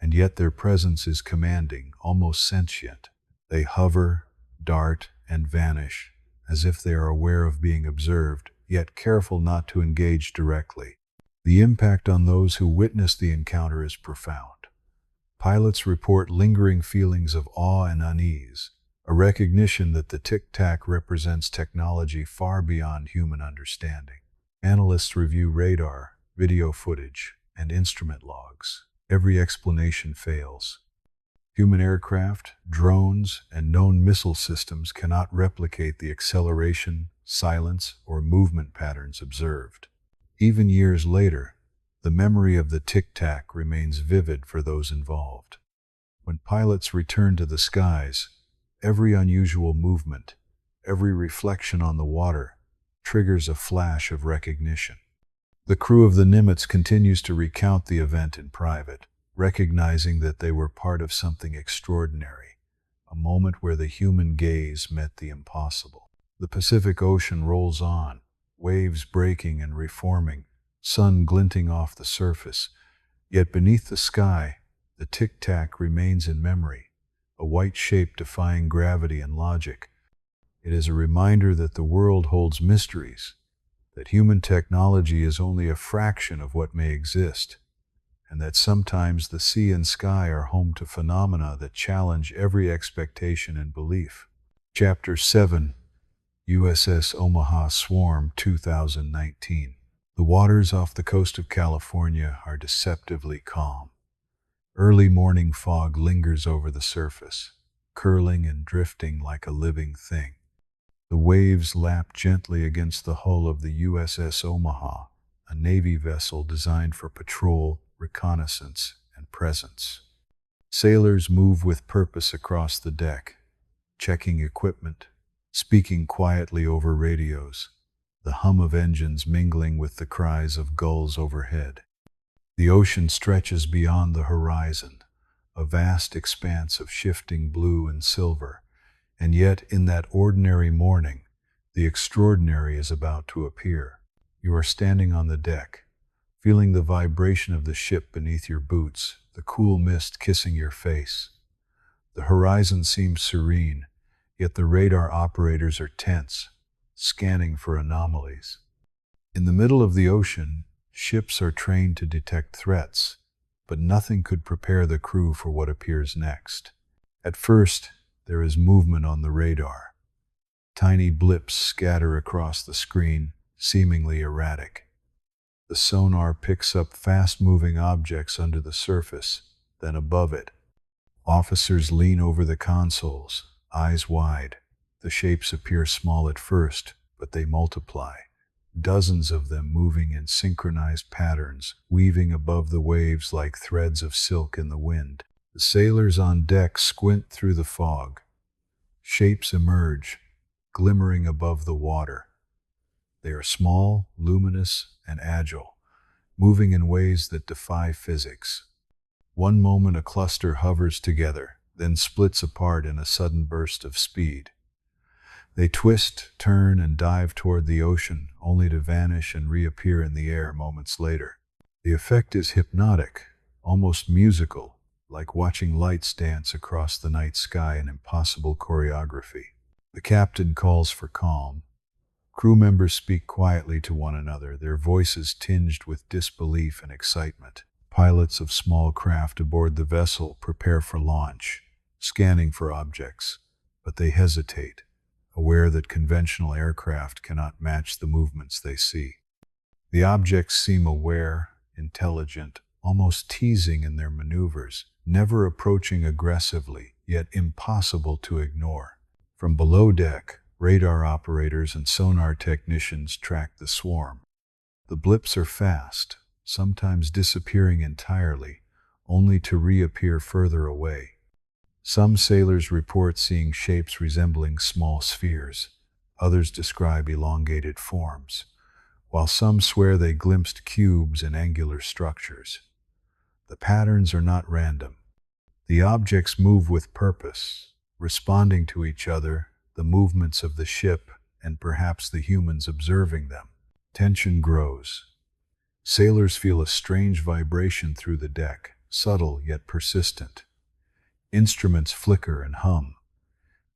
and yet their presence is commanding, almost sentient. They hover, dart, and vanish, as if they are aware of being observed, yet careful not to engage directly. The impact on those who witness the encounter is profound. Pilots report lingering feelings of awe and unease, a recognition that the tic-tac represents technology far beyond human understanding. Analysts review radar, video footage, and instrument logs. Every explanation fails. Human aircraft, drones, and known missile systems cannot replicate the acceleration, silence, or movement patterns observed. Even years later, the memory of the tic-tac remains vivid for those involved. When pilots return to the skies, every unusual movement, every reflection on the water, triggers a flash of recognition. The crew of the Nimitz continues to recount the event in private, recognizing that they were part of something extraordinary, a moment where the human gaze met the impossible. The Pacific Ocean rolls on, waves breaking and reforming, sun glinting off the surface. Yet beneath the sky, the tic-tac remains in memory, a white shape defying gravity and logic. It is a reminder that the world holds mysteries, that human technology is only a fraction of what may exist, and that sometimes the sea and sky are home to phenomena that challenge every expectation and belief. Chapter 7, USS Omaha Swarm 2019. The waters off the coast of California are deceptively calm. Early morning fog lingers over the surface, curling and drifting like a living thing. The waves lap gently against the hull of the USS Omaha, a Navy vessel designed for patrol, reconnaissance, and presence. Sailors move with purpose across the deck, checking equipment, speaking quietly over radios, the hum of engines mingling with the cries of gulls overhead. The ocean stretches beyond the horizon, a vast expanse of shifting blue and silver, and yet in that ordinary morning, the extraordinary is about to appear. You are standing on the deck, feeling the vibration of the ship beneath your boots, the cool mist kissing your face. The horizon seems serene, yet the radar operators are tense, scanning for anomalies. In the middle of the ocean, ships are trained to detect threats, but nothing could prepare the crew for what appears next. At first, there is movement on the radar. Tiny blips scatter across the screen, seemingly erratic. The sonar picks up fast-moving objects under the surface, then above it. Officers lean over the consoles, eyes wide. The shapes appear small at first, but they multiply. Dozens of them moving in synchronized patterns, weaving above the waves like threads of silk in the wind. The sailors on deck squint through the fog. Shapes emerge, glimmering above the water. They are small, luminous, and agile, moving in ways that defy physics. One moment a cluster hovers together, then splits apart in a sudden burst of speed. They twist, turn, and dive toward the ocean, only to vanish and reappear in the air moments later. The effect is hypnotic, almost musical, like watching lights dance across the night sky in impossible choreography. The captain calls for calm. Crew members speak quietly to one another, their voices tinged with disbelief and excitement. Pilots of small craft aboard the vessel prepare for launch, scanning for objects, but they hesitate, aware that conventional aircraft cannot match the movements they see. The objects seem aware, intelligent, almost teasing in their maneuvers, never approaching aggressively, yet impossible to ignore. From below deck, radar operators and sonar technicians track the swarm. The blips are fast, sometimes disappearing entirely, only to reappear further away. Some sailors report seeing shapes resembling small spheres. Others describe elongated forms, while some swear they glimpsed cubes and angular structures. The patterns are not random. The objects move with purpose, responding to each other, the movements of the ship, and perhaps the humans observing them. Tension grows. Sailors feel a strange vibration through the deck, subtle yet persistent. Instruments flicker and hum.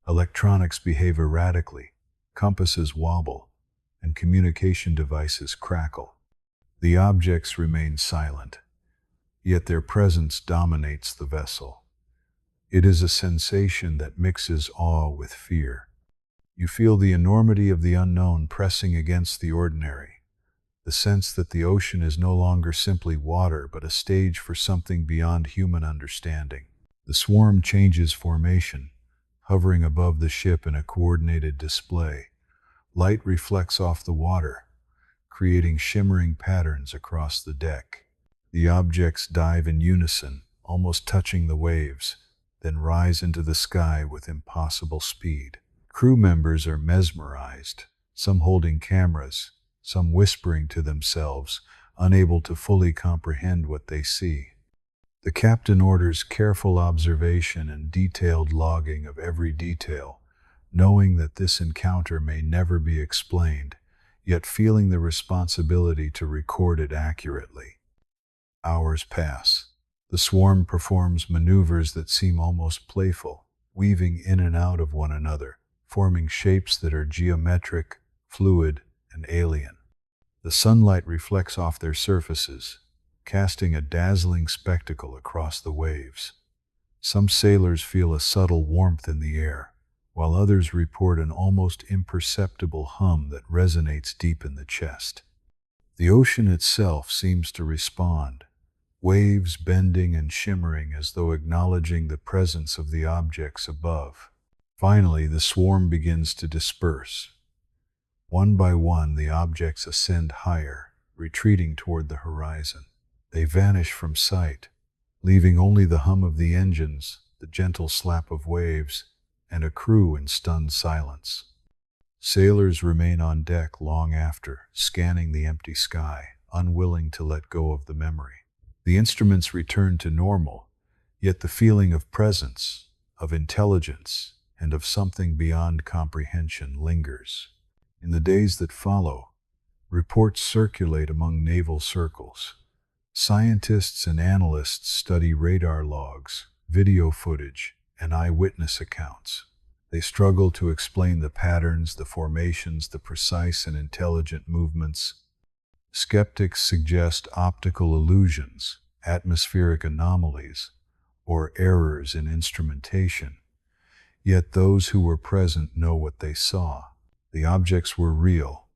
Electronics behave erratically. Compasses wobble, and communication devices crackle. The objects remain silent, yet their presence dominates the vessel. It is a sensation that mixes awe with fear. You feel the enormity of the unknown pressing against the ordinary, the sense that the ocean is no longer simply water but a stage for something beyond human understanding. The swarm changes formation, hovering above the ship in a coordinated display. Light reflects off the water, creating shimmering patterns across the deck. The objects dive in unison, almost touching the waves, then rise into the sky with impossible speed. Crew members are mesmerized, some holding cameras, some whispering to themselves, unable to fully comprehend what they see. The captain orders careful observation and detailed logging of every detail, knowing that this encounter may never be explained, yet feeling the responsibility to record it accurately. Hours pass. The swarm performs maneuvers that seem almost playful, weaving in and out of one another, forming shapes that are geometric, fluid, and alien. The sunlight reflects off their surfaces, casting a dazzling spectacle across the waves. Some sailors feel a subtle warmth in the air, while others report an almost imperceptible hum that resonates deep in the chest. The ocean itself seems to respond, waves bending and shimmering as though acknowledging the presence of the objects above. Finally, the swarm begins to disperse. One by one, the objects ascend higher, retreating toward the horizon. They vanish from sight, leaving only the hum of the engines, the gentle slap of waves, and a crew in stunned silence. Sailors remain on deck long after, scanning the empty sky, unwilling to let go of the memory. The instruments return to normal, yet the feeling of presence, of intelligence, and of something beyond comprehension lingers. In the days that follow, reports circulate among naval circles. Scientists and analysts study radar logs, video footage, and eyewitness accounts. They struggle to explain the patterns, the formations, the precise and intelligent movements. Skeptics suggest optical illusions, atmospheric anomalies, or errors in instrumentation. Yet those who were present know what they saw. The objects were real,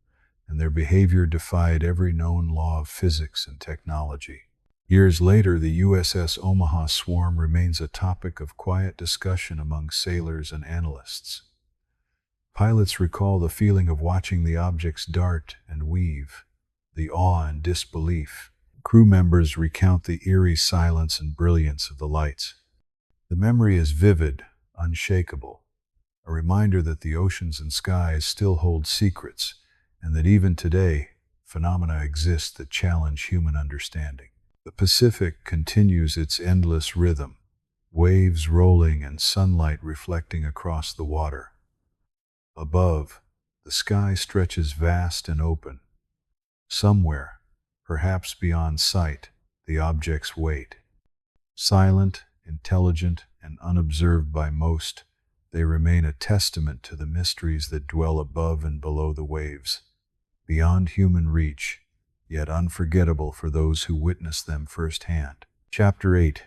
and their behavior defied every known law of physics and technology. Years later, the USS Omaha swarm remains a topic of quiet discussion among sailors and analysts. Pilots recall the feeling of watching the objects dart and weave, the awe and disbelief. Crew members recount the eerie silence and brilliance of the lights. The memory is vivid, unshakable, a reminder that the oceans and skies still hold secrets, and that even today, phenomena exist that challenge human understanding. The Pacific continues its endless rhythm, waves rolling and sunlight reflecting across the water. Above, the sky stretches vast and open. Somewhere, perhaps beyond sight, the objects wait. Silent, intelligent, and unobserved by most, they remain a testament to the mysteries that dwell above and below the waves. Beyond human reach, yet unforgettable for those who witnessed them firsthand. Chapter 8.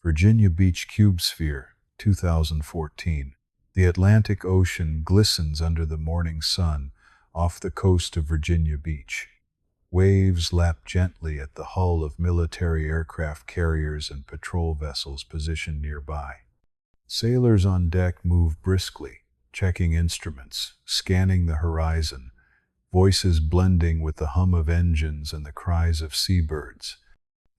Virginia Beach Cube Sphere, 2014. The Atlantic Ocean glistens under the morning sun off the coast of Virginia Beach. Waves lap gently at the hull of military aircraft carriers and patrol vessels positioned nearby. Sailors on deck move briskly, checking instruments, scanning the horizon, voices blending with the hum of engines and the cries of seabirds.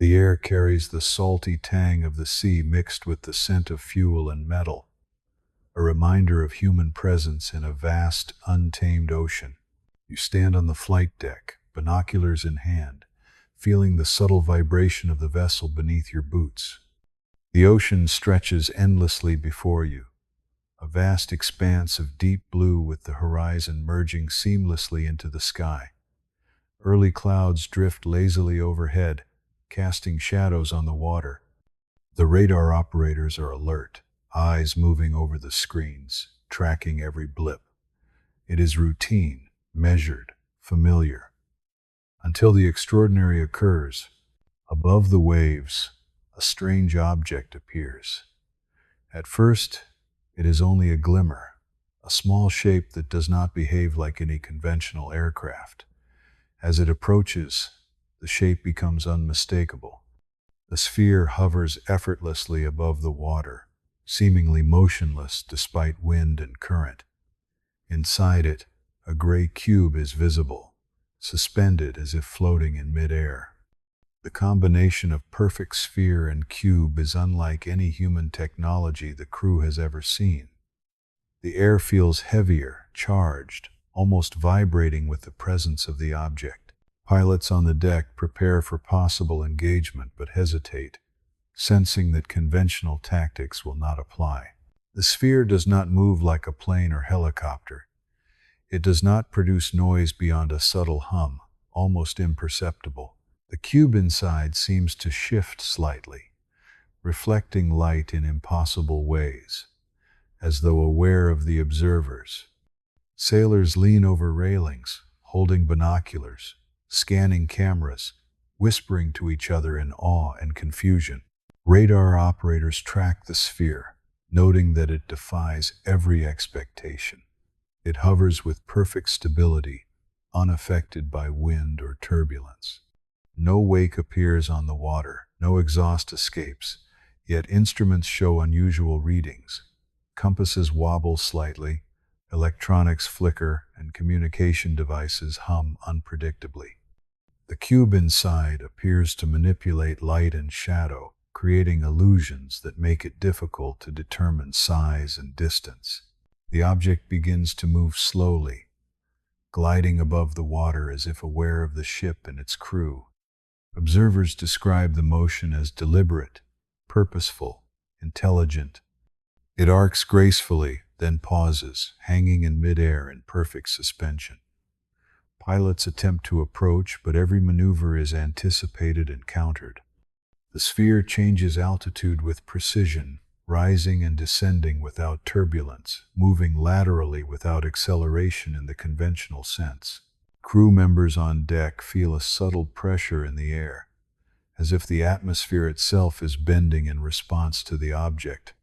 The air carries the salty tang of the sea mixed with the scent of fuel and metal, a reminder of human presence in a vast, untamed ocean. You stand on the flight deck, binoculars in hand, feeling the subtle vibration of the vessel beneath your boots. The ocean stretches endlessly before you, a vast expanse of deep blue with the horizon merging seamlessly into the sky. Early clouds drift lazily overhead, casting shadows on the water. The radar operators are alert, eyes moving over the screens, tracking every blip. It is routine, measured, familiar. Until the extraordinary occurs. Above the waves, a strange object appears. At first, it is only a glimmer, a small shape that does not behave like any conventional aircraft. As it approaches, the shape becomes unmistakable. The sphere hovers effortlessly above the water, seemingly motionless despite wind and current. Inside it, a gray cube is visible, suspended as if floating in midair. The combination of perfect sphere and cube is unlike any human technology the crew has ever seen. The air feels heavier, charged, almost vibrating with the presence of the object. Pilots on the deck prepare for possible engagement but hesitate, sensing that conventional tactics will not apply. The sphere does not move like a plane or helicopter. It does not produce noise beyond a subtle hum, almost imperceptible. The cube inside seems to shift slightly, reflecting light in impossible ways, as though aware of the observers. Sailors lean over railings, holding binoculars, scanning cameras, whispering to each other in awe and confusion. Radar operators track the sphere, noting that it defies every expectation. It hovers with perfect stability, unaffected by wind or turbulence. No wake appears on the water, no exhaust escapes, yet instruments show unusual readings. Compasses wobble slightly, electronics flicker, and communication devices hum unpredictably. The cube inside appears to manipulate light and shadow, creating illusions that make it difficult to determine size and distance. The object begins to move slowly, gliding above the water as if aware of the ship and its crew. Observers describe the motion as deliberate, purposeful, intelligent. It arcs gracefully, then pauses, hanging in midair in perfect suspension. Pilots attempt to approach, but every maneuver is anticipated and countered. The sphere changes altitude with precision, rising and descending without turbulence, moving laterally without acceleration in the conventional sense. Crew members on deck feel a subtle pressure in the air, as if the atmosphere itself is bending in response to the object.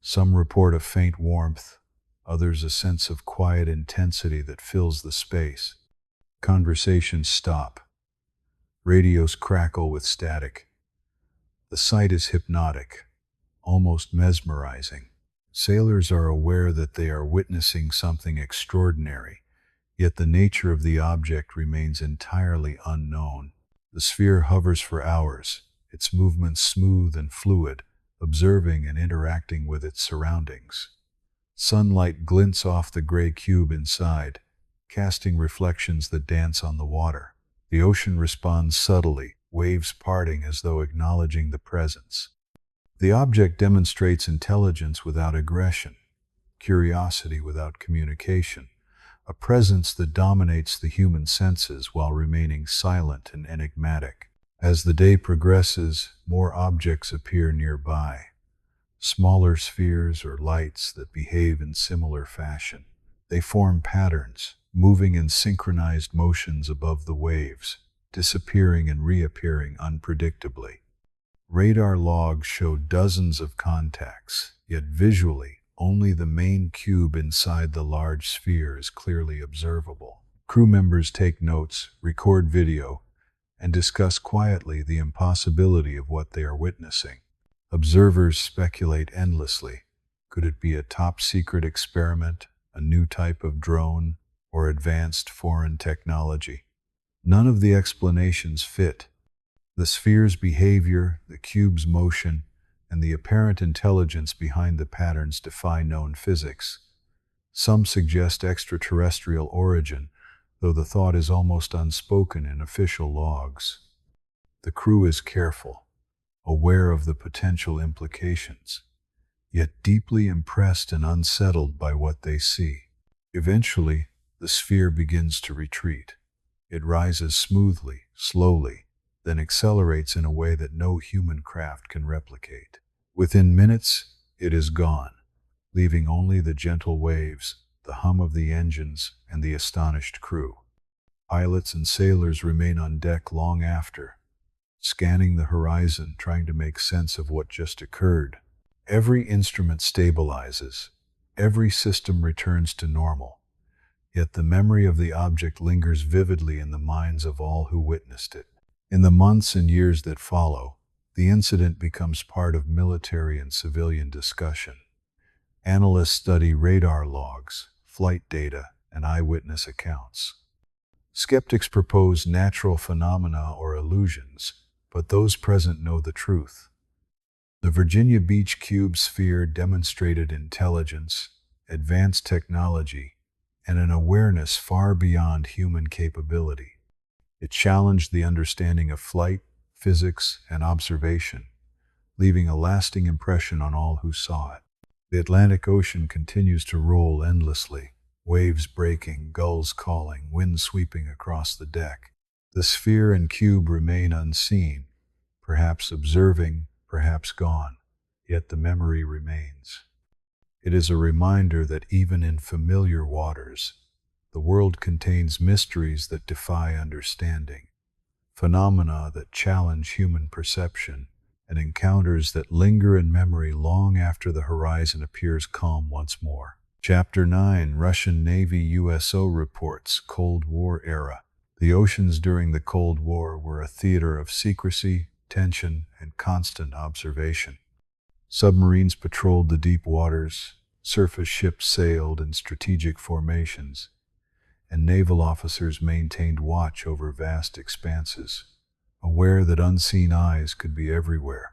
Some report a faint warmth, others a sense of quiet intensity that fills the space. Conversations stop. Radios crackle with static. The sight is hypnotic, almost mesmerizing. Sailors are aware that they are witnessing something extraordinary, yet the nature of the object remains entirely unknown. The sphere hovers for hours, its movements smooth and fluid, observing and interacting with its surroundings. Sunlight glints off the gray cube inside, casting reflections that dance on the water. The ocean responds subtly, waves parting as though acknowledging the presence. The object demonstrates intelligence without aggression, curiosity without communication, a presence that dominates the human senses while remaining silent and enigmatic. As the day progresses, more objects appear nearby, smaller spheres or lights that behave in similar fashion. They form patterns, moving in synchronized motions above the waves. disappearing and reappearing unpredictably. Radar logs show dozens of contacts, yet visually, only the main cube inside the large sphere is clearly observable. Crew members take notes, record video, and discuss quietly the impossibility of what they are witnessing. Observers speculate endlessly. Could it be a top-secret experiment, a new type of drone, or advanced foreign technology? None of the explanations fit. The sphere's behavior, the cube's motion, and the apparent intelligence behind the patterns defy known physics. Some suggest extraterrestrial origin, though the thought is almost unspoken in official logs. The crew is careful, aware of the potential implications, yet deeply impressed and unsettled by what they see. Eventually, the sphere begins to retreat. It rises smoothly, slowly, then accelerates in a way that no human craft can replicate. Within minutes, it is gone, leaving only the gentle waves, the hum of the engines, and the astonished crew. Pilots and sailors remain on deck long after, scanning the horizon, trying to make sense of what just occurred. Every instrument stabilizes, every system returns to normal, yet the memory of the object lingers vividly in the minds of all who witnessed it. In the months and years that follow, the incident becomes part of military and civilian discussion. Analysts study radar logs, flight data, and eyewitness accounts. Skeptics propose natural phenomena or illusions, but those present know the truth. The Virginia Beach cube sphere demonstrated intelligence, advanced technology, and an awareness far beyond human capability. It challenged the understanding of flight, physics, and observation, leaving a lasting impression on all who saw it. The Atlantic Ocean continues to roll endlessly, waves breaking, gulls calling, wind sweeping across the deck. The sphere and cube remain unseen, perhaps observing, perhaps gone, yet the memory remains. It is a reminder that even in familiar waters, the world contains mysteries that defy understanding, phenomena that challenge human perception, and encounters that linger in memory long after the horizon appears calm once more. Chapter 9, Russian Navy USO Reports, Cold War Era. The oceans during the Cold War were a theater of secrecy, tension, and constant observation. Submarines patrolled the deep waters, surface ships sailed in strategic formations, and naval officers maintained watch over vast expanses, aware that unseen eyes could be everywhere.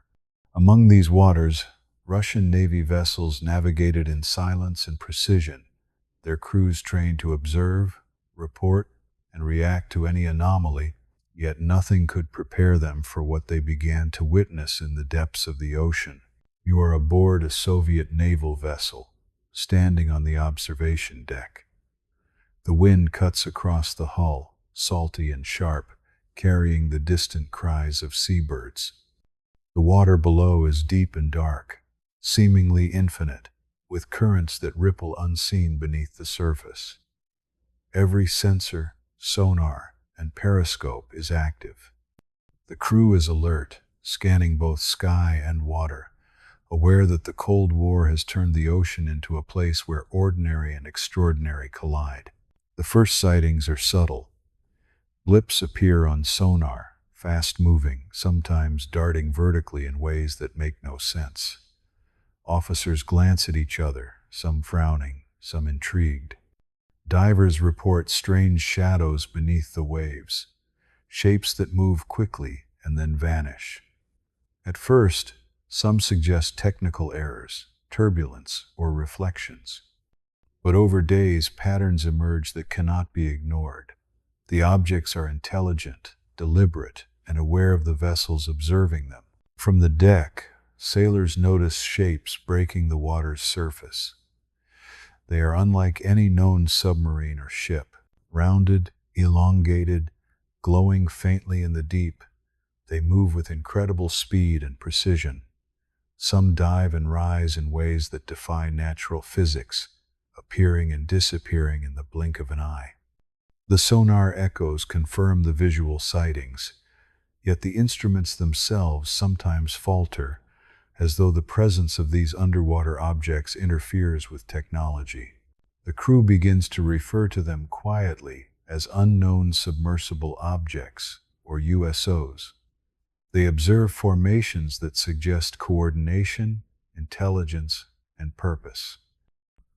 Among these waters, Russian Navy vessels navigated in silence and precision, their crews trained to observe, report, and react to any anomaly, yet nothing could prepare them for what they began to witness in the depths of the ocean. You are aboard a Soviet naval vessel, standing on the observation deck. The wind cuts across the hull, salty and sharp, carrying the distant cries of seabirds. The water below is deep and dark, seemingly infinite, with currents that ripple unseen beneath the surface. Every sensor, sonar, and periscope is active. The crew is alert, scanning both sky and water, aware that the Cold War has turned the ocean into a place where ordinary and extraordinary collide. The first sightings are subtle. Blips appear on sonar, fast-moving, sometimes darting vertically in ways that make no sense. Officers glance at each other, some frowning, some intrigued. Divers report strange shadows beneath the waves, shapes that move quickly and then vanish. At first, some suggest technical errors, turbulence, or reflections. But over days, patterns emerge that cannot be ignored. The objects are intelligent, deliberate, and aware of the vessels observing them. From the deck, sailors notice shapes breaking the water's surface. They are unlike any known submarine or ship. Rounded, elongated, glowing faintly in the deep, they move with incredible speed and precision. Some dive and rise in ways that defy natural physics, appearing and disappearing in the blink of an eye. The sonar echoes confirm the visual sightings, yet the instruments themselves sometimes falter, as though the presence of these underwater objects interferes with technology. The crew begins to refer to them quietly as unknown submersible objects, or USOs. They observe formations that suggest coordination, intelligence, and purpose.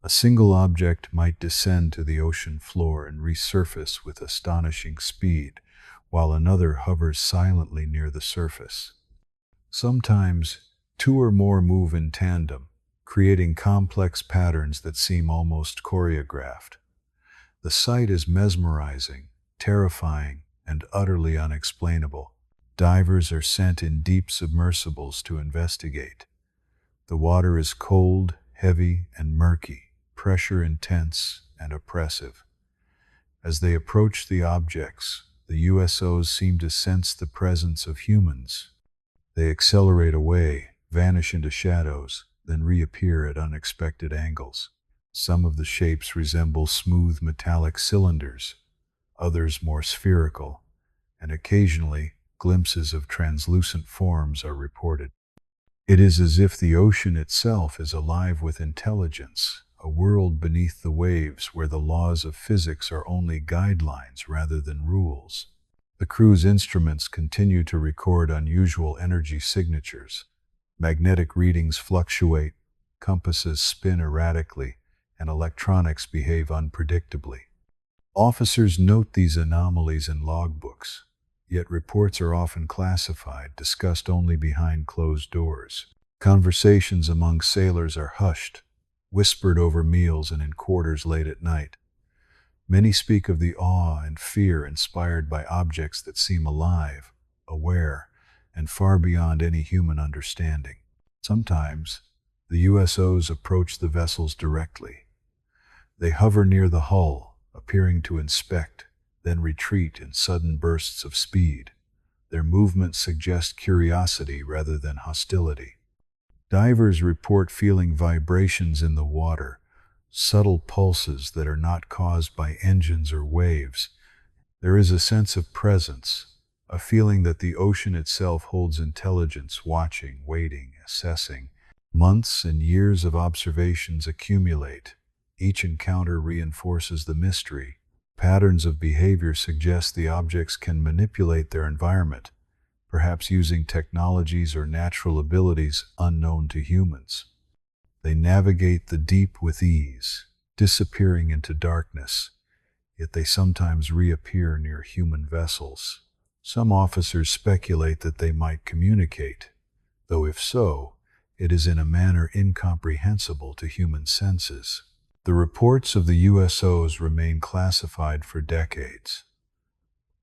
A single object might descend to the ocean floor and resurface with astonishing speed, while another hovers silently near the surface. Sometimes, two or more move in tandem, creating complex patterns that seem almost choreographed. The sight is mesmerizing, terrifying, and utterly unexplainable. Divers are sent in deep submersibles to investigate. The water is cold, heavy, and murky, pressure intense and oppressive. As they approach the objects, the USOs seem to sense the presence of humans. They accelerate away, vanish into shadows, then reappear at unexpected angles. Some of the shapes resemble smooth metallic cylinders, others more spherical, and occasionally glimpses of translucent forms are reported. It is as if the ocean itself is alive with intelligence, a world beneath the waves where the laws of physics are only guidelines rather than rules. The crew's instruments continue to record unusual energy signatures. Magnetic readings fluctuate, compasses spin erratically, and electronics behave unpredictably. Officers note these anomalies in logbooks, yet reports are often classified, discussed only behind closed doors. Conversations among sailors are hushed, whispered over meals and in quarters late at night. Many speak of the awe and fear inspired by objects that seem alive, aware, and far beyond any human understanding. Sometimes, the USOs approach the vessels directly. They hover near the hull, appearing to inspect, then retreat in sudden bursts of speed. Their movements suggest curiosity rather than hostility. Divers report feeling vibrations in the water, subtle pulses that are not caused by engines or waves. There is a sense of presence, a feeling that the ocean itself holds intelligence, watching, waiting, assessing. Months and years of observations accumulate. Each encounter reinforces the mystery. Patterns of behavior suggest the objects can manipulate their environment, perhaps using technologies or natural abilities unknown to humans. They navigate the deep with ease, disappearing into darkness, yet they sometimes reappear near human vessels. Some officers speculate that they might communicate, though if so, it is in a manner incomprehensible to human senses. The reports of the USOs remain classified for decades.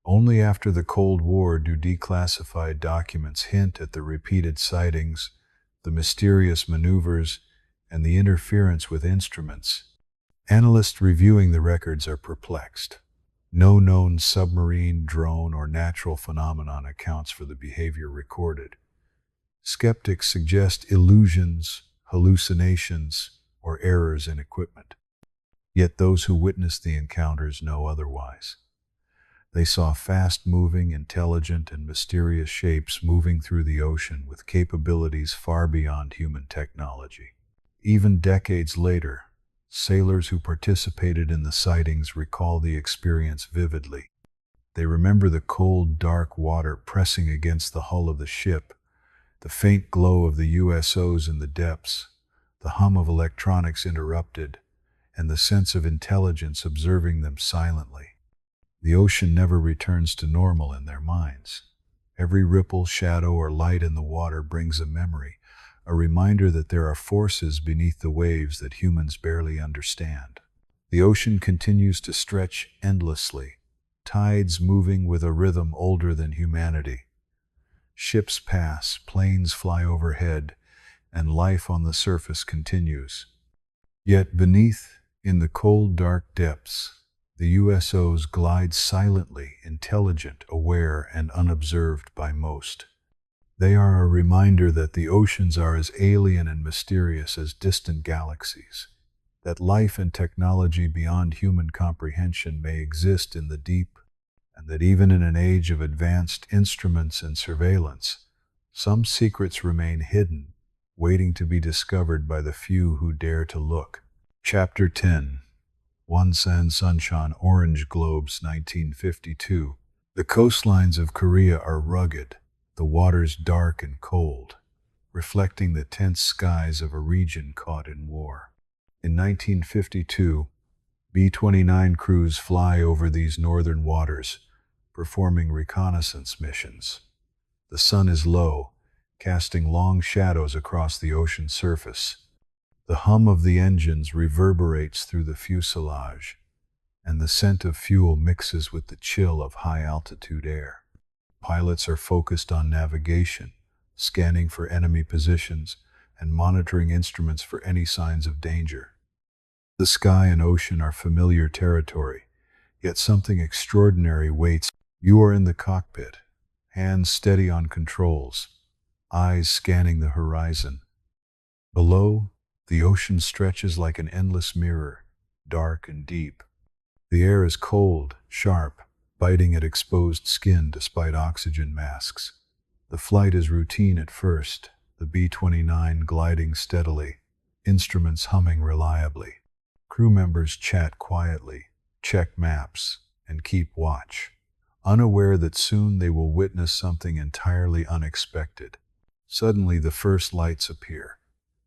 Only after the Cold War do declassified documents hint at the repeated sightings, the mysterious maneuvers, and the interference with instruments. Analysts reviewing the records are perplexed. No known submarine, drone, or natural phenomenon accounts for the behavior recorded. Skeptics suggest illusions, hallucinations, or errors in equipment. Yet those who witnessed the encounters know otherwise. They saw fast-moving, intelligent, and mysterious shapes moving through the ocean with capabilities far beyond human technology. Even decades later, sailors who participated in the sightings recall the experience vividly. They remember the cold, dark water pressing against the hull of the ship, the faint glow of the USOs in the depths, the hum of electronics interrupted, and the sense of intelligence observing them silently. The ocean never returns to normal in their minds. Every ripple, shadow, or light in the water brings a memory, a reminder that there are forces beneath the waves that humans barely understand. The ocean continues to stretch endlessly, tides moving with a rhythm older than humanity. Ships pass, planes fly overhead, and life on the surface continues. Yet beneath, in the cold, dark depths, the USOs glide silently, intelligent, aware, and unobserved by most. They are a reminder that the oceans are as alien and mysterious as distant galaxies. that life and technology beyond human comprehension may exist in the deep, and that even in an age of advanced instruments and surveillance, some secrets remain hidden, waiting to be discovered by the few who dare to look. Chapter 10. Wonsan Suncheon Orange Globes, 1952. The coastlines of Korea are rugged, the waters dark and cold, reflecting the tense skies of a region caught in war. In 1952, B-29 crews fly over these northern waters, performing reconnaissance missions. The sun is low, casting long shadows across the ocean surface. The hum of the engines reverberates through the fuselage, and the scent of fuel mixes with the chill of high-altitude air. Pilots are focused on navigation, scanning for enemy positions, and monitoring instruments for any signs of danger. The sky and ocean are familiar territory, yet something extraordinary waits. You are in the cockpit, hands steady on controls, eyes scanning the horizon. Below, the ocean stretches like an endless mirror, dark and deep. The air is cold, sharp, biting at exposed skin despite oxygen masks. The flight is routine at first, the B-29 gliding steadily, instruments humming reliably. Crew members chat quietly, check maps, and keep watch, unaware that soon they will witness something entirely unexpected. Suddenly the first lights appear.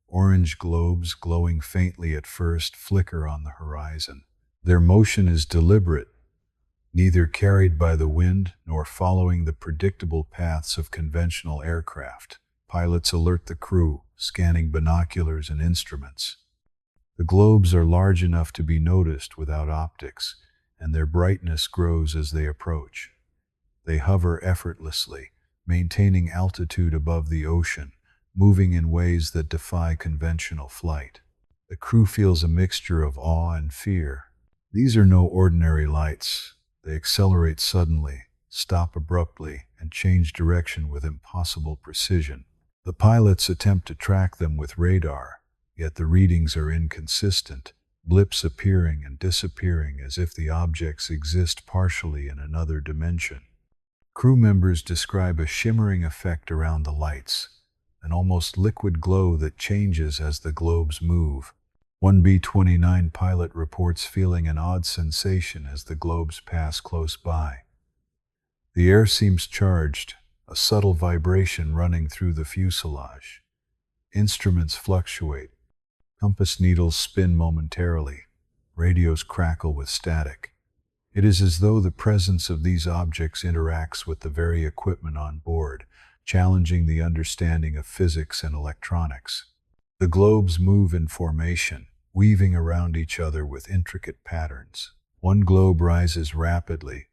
Orange globes, glowing faintly at first, flicker on the horizon. Their motion is deliberate, neither carried by the wind nor following the predictable paths of conventional aircraft. Pilots alert the crew, scanning binoculars and instruments. The globes are large enough to be noticed without optics, and their brightness grows as they approach. They hover effortlessly, maintaining altitude above the ocean, moving in ways that defy conventional flight. The crew feels a mixture of awe and fear. These are no ordinary lights. They accelerate suddenly, stop abruptly, and change direction with impossible precision. The pilots attempt to track them with radar, yet the readings are inconsistent, blips appearing and disappearing as if the objects exist partially in another dimension. Crew members describe a shimmering effect around the lights, an almost liquid glow that changes as the globes move. One B-29 pilot reports feeling an odd sensation as the globes pass close by. The air seems charged, a subtle vibration running through the fuselage. Instruments fluctuate. Compass needles spin momentarily. Radios crackle with static. It is as though the presence of these objects interacts with the very equipment on board, challenging the understanding of physics and electronics. The globes move in formation, weaving around each other with intricate patterns. One globe rises rapidly,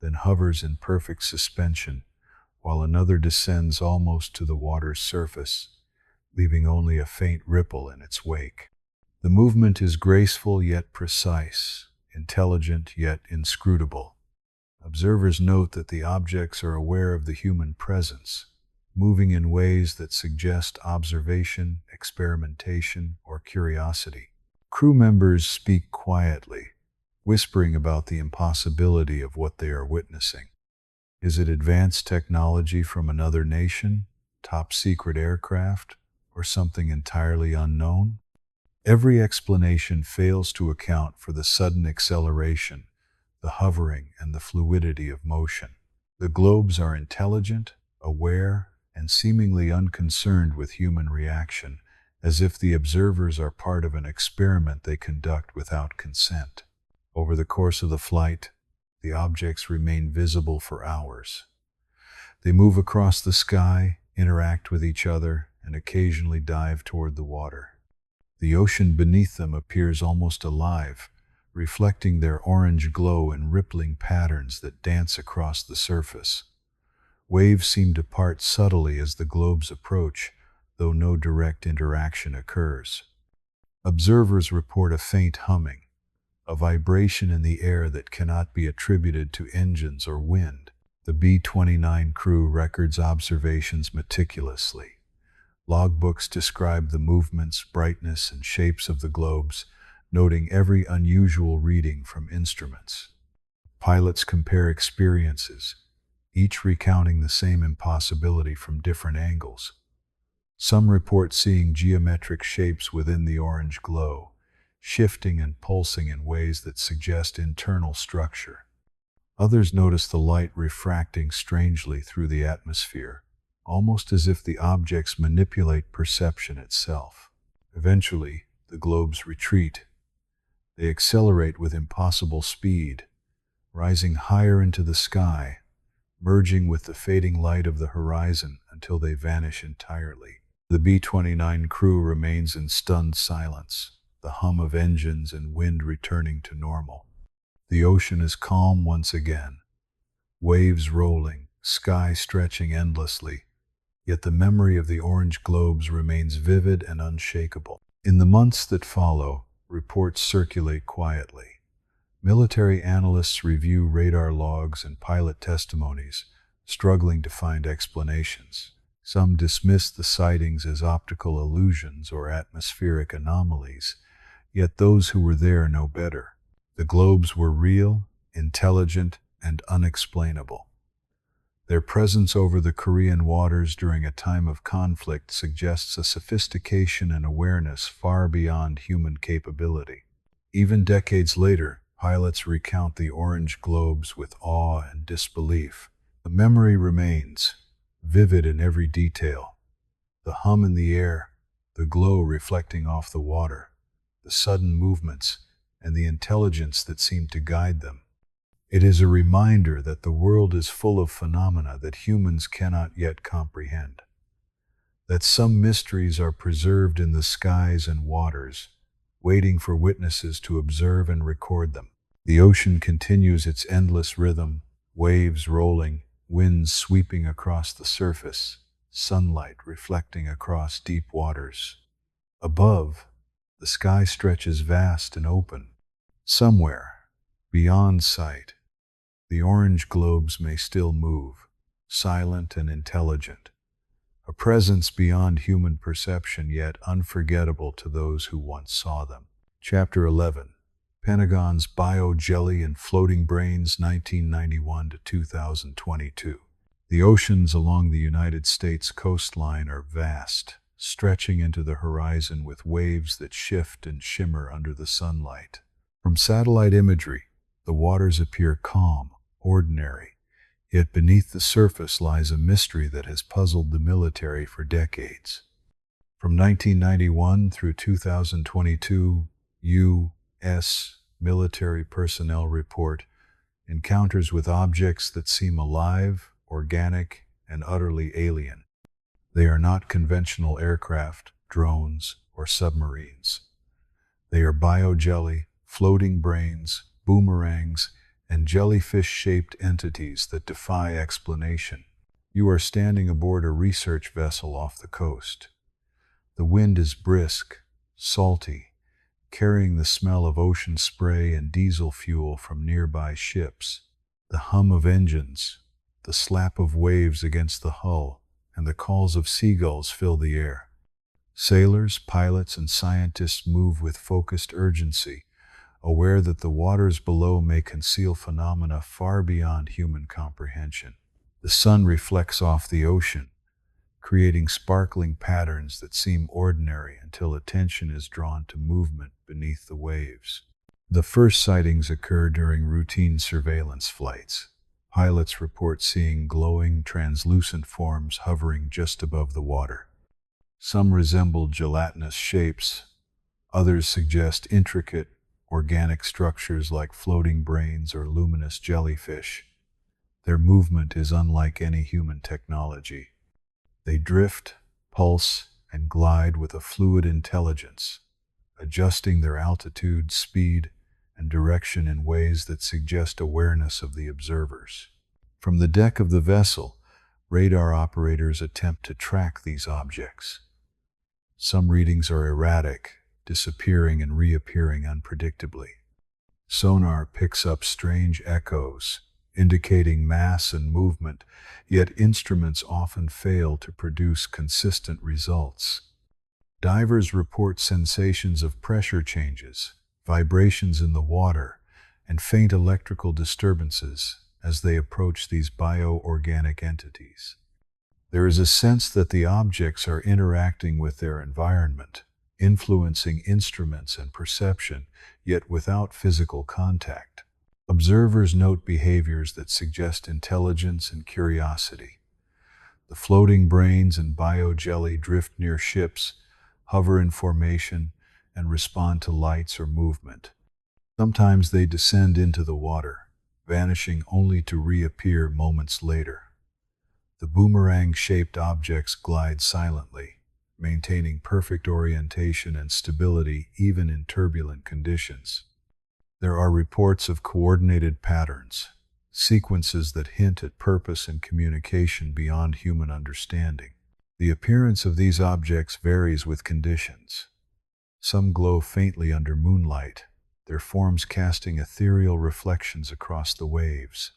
then hovers in perfect suspension, while another descends almost to the water's surface, leaving only a faint ripple in its wake. The movement is graceful yet precise, intelligent yet inscrutable. Observers note that the objects are aware of the human presence, moving in ways that suggest observation, experimentation, or curiosity. Crew members speak quietly, whispering about the impossibility of what they are witnessing. Is it advanced technology from another nation, top secret aircraft, or something entirely unknown? Every explanation fails to account for the sudden acceleration, the hovering, and the fluidity of motion. The globes are intelligent, aware, and seemingly unconcerned with human reaction, as if the observers are part of an experiment they conduct without consent. Over the course of the flight, the objects remain visible for hours. They move across the sky, interact with each other, and occasionally dive toward the water. The ocean beneath them appears almost alive, reflecting their orange glow in rippling patterns that dance across the surface. Waves seem to part subtly as the globes approach, though no direct interaction occurs. Observers report a faint humming, a vibration in the air that cannot be attributed to engines or wind. The B-29 crew records observations meticulously. Logbooks describe the movements, brightness, and shapes of the globes, noting every unusual reading from instruments. Pilots compare experiences, each recounting the same impossibility from different angles. Some report seeing geometric shapes within the orange glow, shifting and pulsing in ways that suggest internal structure. Others notice the light refracting strangely through the atmosphere, almost as if the objects manipulate perception itself. Eventually, the globes retreat. They accelerate with impossible speed, rising higher into the sky, merging with the fading light of the horizon until they vanish entirely. The B-29 crew remains in stunned silence, the hum of engines and wind returning to normal. The ocean is calm once again, waves rolling, sky stretching endlessly, yet the memory of the orange globes remains vivid and unshakable. In the months that follow, reports circulate quietly. Military analysts review radar logs and pilot testimonies, struggling to find explanations. Some dismiss the sightings as optical illusions or atmospheric anomalies, yet those who were there know better. The globes were real, intelligent, and unexplainable. Their presence over the Korean waters during a time of conflict suggests a sophistication and awareness far beyond human capability. Even decades later, pilots recount the orange globes with awe and disbelief. The memory remains, vivid in every detail. The hum in the air, the glow reflecting off the water, the sudden movements, and the intelligence that seemed to guide them. It is a reminder that the world is full of phenomena that humans cannot yet comprehend, that some mysteries are preserved in the skies and waters, waiting for witnesses to observe and record them. The ocean continues its endless rhythm, waves rolling, winds sweeping across the surface, sunlight reflecting across deep waters. Above, the sky stretches vast and open. Somewhere, beyond sight, the orange globes may still move, silent and intelligent, a presence beyond human perception yet unforgettable to those who once saw them. Chapter 11. Pentagon's Bio-Jelly and Floating Brains, 1991 to 2022. The oceans along the United States coastline are vast, stretching into the horizon with waves that shift and shimmer under the sunlight. From satellite imagery, the waters appear calm, ordinary, yet beneath the surface lies a mystery that has puzzled the military for decades. From 1991 through 2022, U.S. military personnel report encounters with objects that seem alive, organic, and utterly alien. They are not conventional aircraft, drones, or submarines. They are bio-jelly, floating brains, boomerangs, and jellyfish-shaped entities that defy explanation. You are standing aboard a research vessel off the coast. The wind is brisk, salty, carrying the smell of ocean spray and diesel fuel from nearby ships. The hum of engines, the slap of waves against the hull, and the calls of seagulls fill the air. Sailors, pilots, and scientists move with focused urgency, aware that the waters below may conceal phenomena far beyond human comprehension. The sun reflects off the ocean, creating sparkling patterns that seem ordinary until attention is drawn to movement beneath the waves. The first sightings occur during routine surveillance flights. Pilots report seeing glowing, translucent forms hovering just above the water. Some resemble gelatinous shapes, others suggest intricate, organic structures like floating brains or luminous jellyfish. Their movement is unlike any human technology. They drift, pulse, and glide with a fluid intelligence, adjusting their altitude, speed, and direction in ways that suggest awareness of the observers. From the deck of the vessel, radar operators attempt to track these objects. Some readings are erratic, disappearing and reappearing unpredictably. Sonar picks up strange echoes, indicating mass and movement, yet instruments often fail to produce consistent results. Divers report sensations of pressure changes, vibrations in the water, and faint electrical disturbances as they approach these bioorganic entities. There is a sense that the objects are interacting with their environment, influencing instruments and perception, yet without physical contact. Observers note behaviors that suggest intelligence and curiosity. The floating brains and biojelly drift near ships, hover in formation, and respond to lights or movement. Sometimes they descend into the water, vanishing only to reappear moments later. The boomerang-shaped objects glide silently, maintaining perfect orientation and stability even in turbulent conditions. There are reports of coordinated patterns, sequences that hint at purpose and communication beyond human understanding. The appearance of these objects varies with conditions. Some glow faintly under moonlight, their forms casting ethereal reflections across the waves.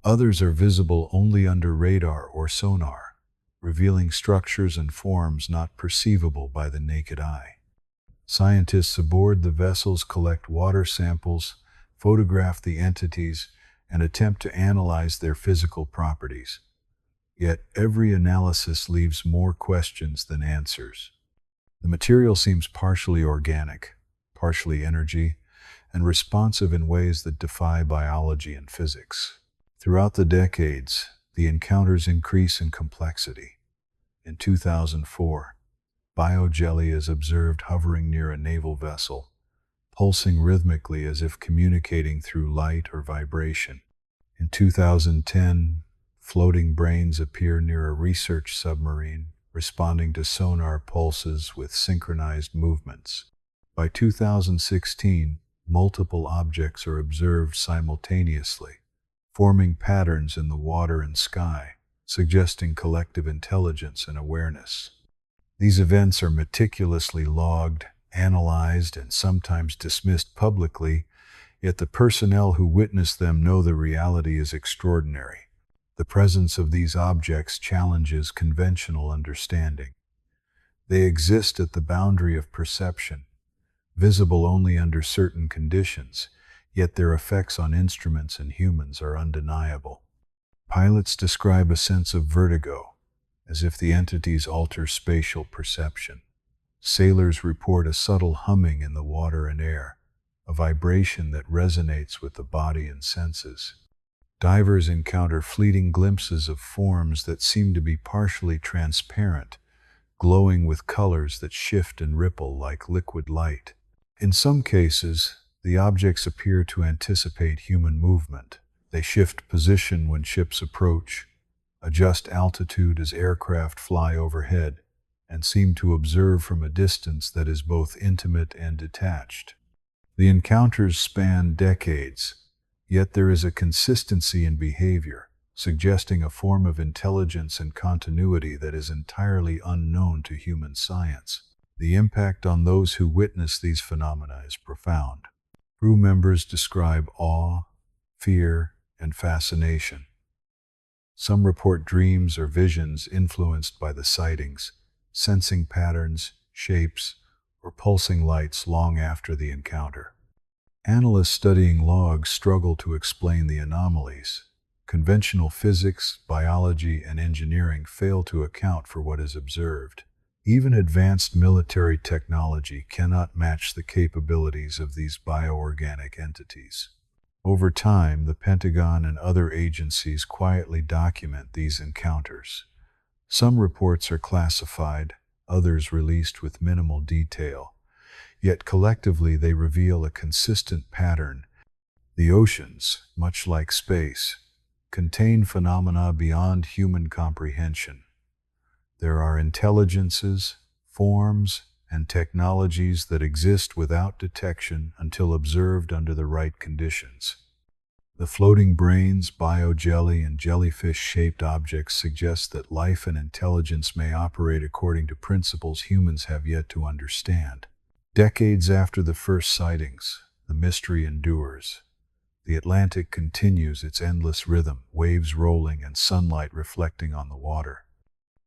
Others are visible only under radar or sonar, revealing structures and forms not perceivable by the naked eye. Scientists aboard the vessels collect water samples, photograph the entities, and attempt to analyze their physical properties. Yet every analysis leaves more questions than answers. The material seems partially organic, partially energy, and responsive in ways that defy biology and physics. Throughout the decades, the encounters increase in complexity. In 2004, biojelly is observed hovering near a naval vessel, pulsing rhythmically as if communicating through light or vibration. In 2010, floating brains appear near a research submarine, responding to sonar pulses with synchronized movements. By 2016, multiple objects are observed simultaneously, forming patterns in the water and sky, suggesting collective intelligence and awareness. These events are meticulously logged, analyzed, and sometimes dismissed publicly, yet the personnel who witness them know the reality is extraordinary. The presence of these objects challenges conventional understanding. They exist at the boundary of perception, visible only under certain conditions, yet their effects on instruments and humans are undeniable. Pilots describe a sense of vertigo, as if the entities alter spatial perception. Sailors report a subtle humming in the water and air, a vibration that resonates with the body and senses. Divers encounter fleeting glimpses of forms that seem to be partially transparent, glowing with colors that shift and ripple like liquid light. In some cases, the objects appear to anticipate human movement. They shift position when ships approach, adjust altitude as aircraft fly overhead, and seem to observe from a distance that is both intimate and detached. The encounters span decades, yet there is a consistency in behavior, suggesting a form of intelligence and continuity that is entirely unknown to human science. The impact on those who witness these phenomena is profound. Crew members describe awe, fear, and fascination. Some report dreams or visions influenced by the sightings, sensing patterns, shapes, or pulsing lights long after the encounter. Analysts studying logs struggle to explain the anomalies. Conventional physics, biology, and engineering fail to account for what is observed. Even advanced military technology cannot match the capabilities of these bioorganic entities. Over time, the Pentagon and other agencies quietly document these encounters. Some reports are classified, others released with minimal detail. Yet collectively they reveal a consistent pattern. The oceans, much like space, contain phenomena beyond human comprehension. There are intelligences, forms, and technologies that exist without detection until observed under the right conditions. The floating brains, biojelly, and jellyfish-shaped objects suggest that life and intelligence may operate according to principles humans have yet to understand. Decades after the first sightings, the mystery endures. The Atlantic continues its endless rhythm, waves rolling and sunlight reflecting on the water.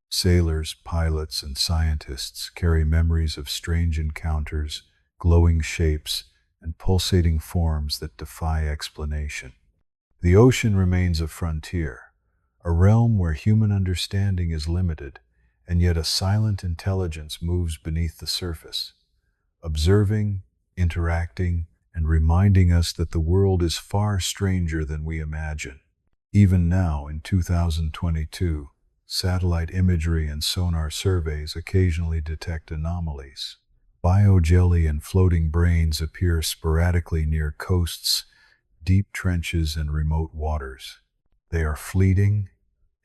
Sailors, pilots, and scientists carry memories of strange encounters, glowing shapes, and pulsating forms that defy explanation. The ocean remains a frontier, a realm where human understanding is limited, and yet a silent intelligence moves beneath the surface, observing, interacting, and reminding us that the world is far stranger than we imagine. Even now, in 2022, satellite imagery and sonar surveys occasionally detect anomalies. Biojelly and floating brains appear sporadically near coasts, deep trenches, and remote waters. They are fleeting,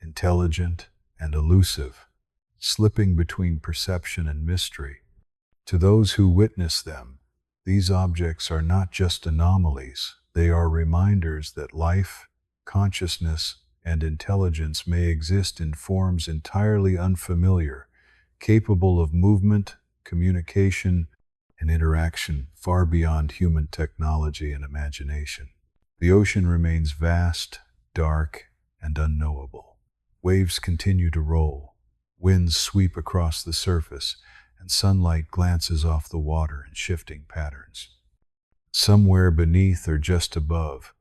intelligent, and elusive, slipping between perception and mystery. To those who witness them, these objects are not just anomalies, they are reminders that life, consciousness, and intelligence may exist in forms entirely unfamiliar, capable of movement, communication, and interaction far beyond human technology and imagination. The ocean remains vast, dark, and unknowable. Waves continue to roll, winds sweep across the surface, and sunlight glances off the water in shifting patterns. Somewhere beneath or just above,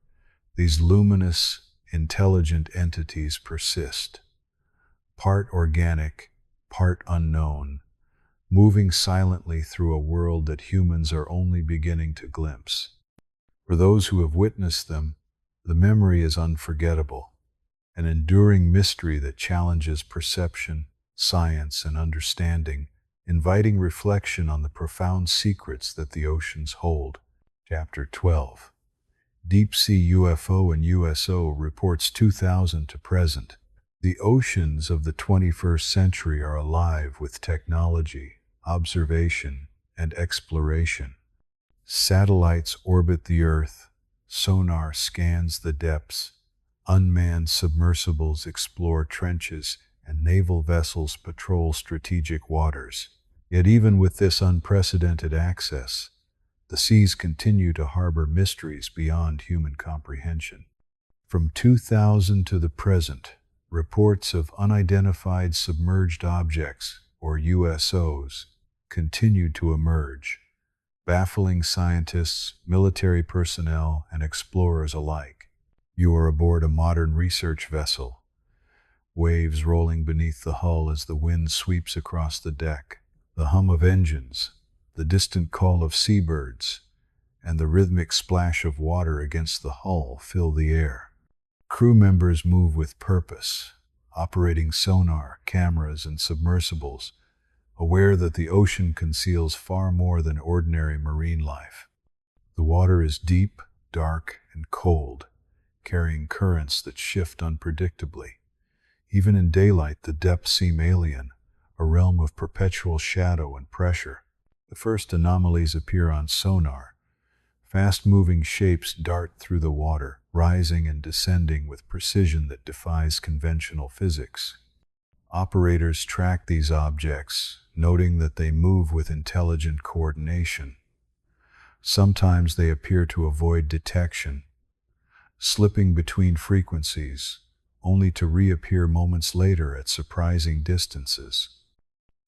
these luminous, intelligent entities persist, part organic, part unknown, moving silently through a world that humans are only beginning to glimpse. For those who have witnessed them, the memory is unforgettable, an enduring mystery that challenges perception, science, and understanding, inviting reflection on the profound secrets that the oceans hold. Chapter 12. Deep Sea UFO and USO reports 2000 to present. The oceans of the 21st century are alive with technology, observation, and exploration. Satellites orbit the Earth, sonar scans the depths, unmanned submersibles explore trenches, and naval vessels patrol strategic waters. Yet even with this unprecedented access, the seas continue to harbor mysteries beyond human comprehension. From 2000 to the present, reports of unidentified submerged objects, or USOs, continue to emerge, baffling scientists, military personnel, and explorers alike. You are aboard a modern research vessel, waves rolling beneath the hull as the wind sweeps across the deck. The hum of engines, the distant call of seabirds, and the rhythmic splash of water against the hull fill the air. Crew members move with purpose, operating sonar, cameras, and submersibles, aware that the ocean conceals far more than ordinary marine life. The water is deep, dark, and cold, carrying currents that shift unpredictably. Even in daylight, the depths seem alien, a realm of perpetual shadow and pressure. The first anomalies appear on sonar. Fast-moving shapes dart through the water, rising and descending with precision that defies conventional physics. Operators track these objects, noting that they move with intelligent coordination. Sometimes they appear to avoid detection, slipping between frequencies, only to reappear moments later at surprising distances.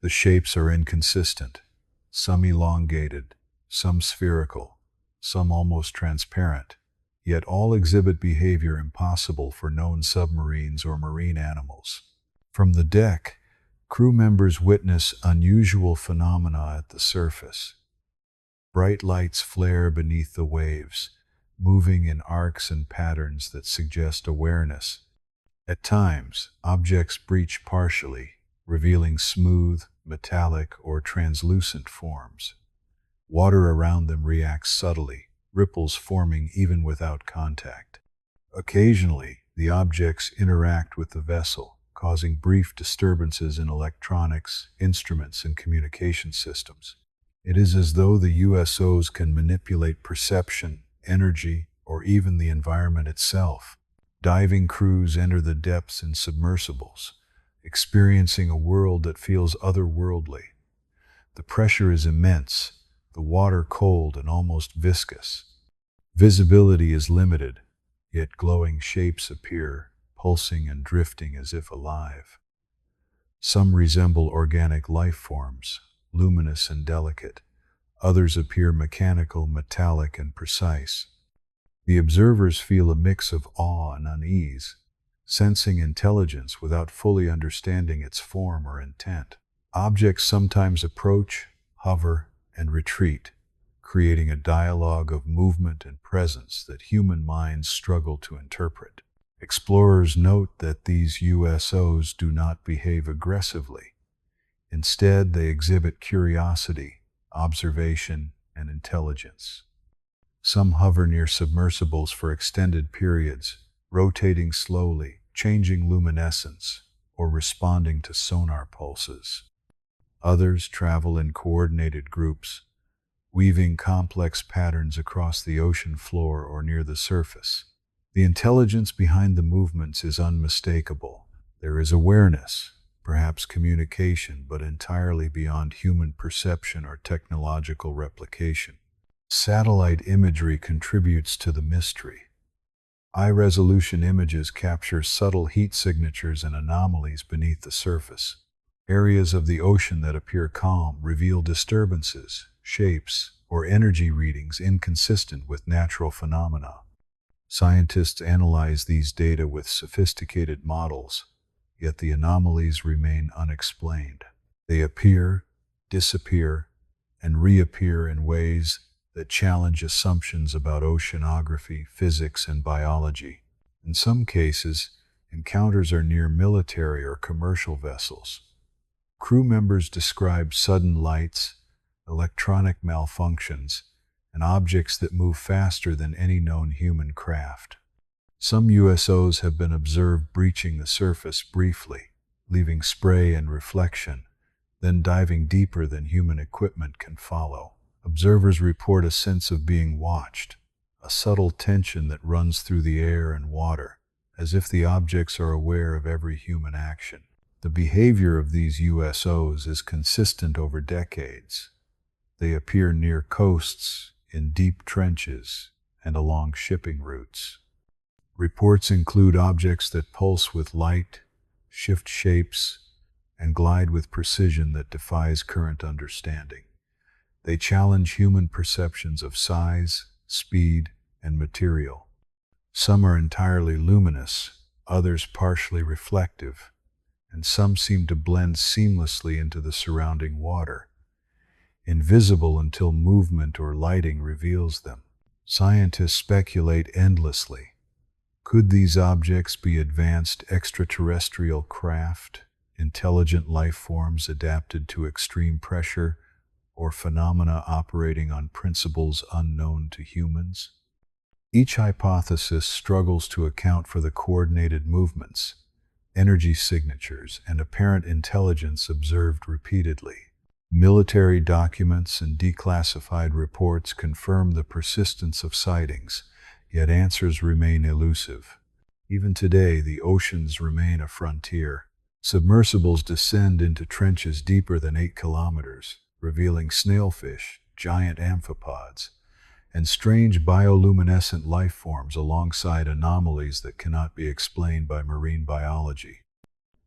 The shapes are inconsistent, some elongated, some spherical, some almost transparent, yet all exhibit behavior impossible for known submarines or marine animals. From the deck, crew members witness unusual phenomena at the surface. Bright lights flare beneath the waves, moving in arcs and patterns that suggest awareness. At times, objects breach partially, revealing smooth, metallic, or translucent forms. Water around them reacts subtly, ripples forming even without contact. Occasionally, the objects interact with the vessel, causing brief disturbances in electronics, instruments, and communication systems. It is as though the USOs can manipulate perception, energy, or even the environment itself. Diving crews enter the depths in submersibles, experiencing a world that feels otherworldly. The pressure is immense, the water cold and almost viscous. Visibility is limited, yet glowing shapes appear, pulsing and drifting as if alive. Some resemble organic life forms, luminous and delicate. Others appear mechanical, metallic, and precise. The observers feel a mix of awe and unease, sensing intelligence without fully understanding its form or intent. Objects sometimes approach, hover, and retreat, creating a dialogue of movement and presence that human minds struggle to interpret. Explorers note that these USOs do not behave aggressively. Instead, they exhibit curiosity, observation, and intelligence. Some hover near submersibles for extended periods, rotating slowly, changing luminescence, or responding to sonar pulses. Others travel in coordinated groups, weaving complex patterns across the ocean floor or near the surface. The intelligence behind the movements is unmistakable. There is awareness, perhaps communication, but entirely beyond human perception or technological replication. Satellite imagery contributes to the mystery. High-resolution images capture subtle heat signatures and anomalies beneath the surface. Areas of the ocean that appear calm reveal disturbances, shapes, or energy readings inconsistent with natural phenomena. Scientists analyze these data with sophisticated models, yet the anomalies remain unexplained. They appear, disappear, and reappear in ways that challenge assumptions about oceanography, physics, and biology. In some cases, encounters are near military or commercial vessels. Crew members describe sudden lights, electronic malfunctions, and objects that move faster than any known human craft. Some USOs have been observed breaching the surface briefly, leaving spray and reflection, then diving deeper than human equipment can follow. Observers report a sense of being watched, a subtle tension that runs through the air and water, as if the objects are aware of every human action. The behavior of these USOs is consistent over decades. They appear near coasts, in deep trenches, and along shipping routes. Reports include objects that pulse with light, shift shapes, and glide with precision that defies current understanding. They challenge human perceptions of size, speed, and material. Some are entirely luminous, others partially reflective, and some seem to blend seamlessly into the surrounding water, invisible until movement or lighting reveals them. Scientists speculate endlessly. Could these objects be advanced extraterrestrial craft, intelligent life forms adapted to extreme pressure, or phenomena operating on principles unknown to humans? Each hypothesis struggles to account for the coordinated movements, energy signatures, and apparent intelligence observed repeatedly. Military documents and declassified reports confirm the persistence of sightings, yet answers remain elusive. Even today, the oceans remain a frontier. Submersibles descend into trenches deeper than 8 kilometers, revealing snailfish, giant amphipods, and strange bioluminescent life forms alongside anomalies that cannot be explained by marine biology.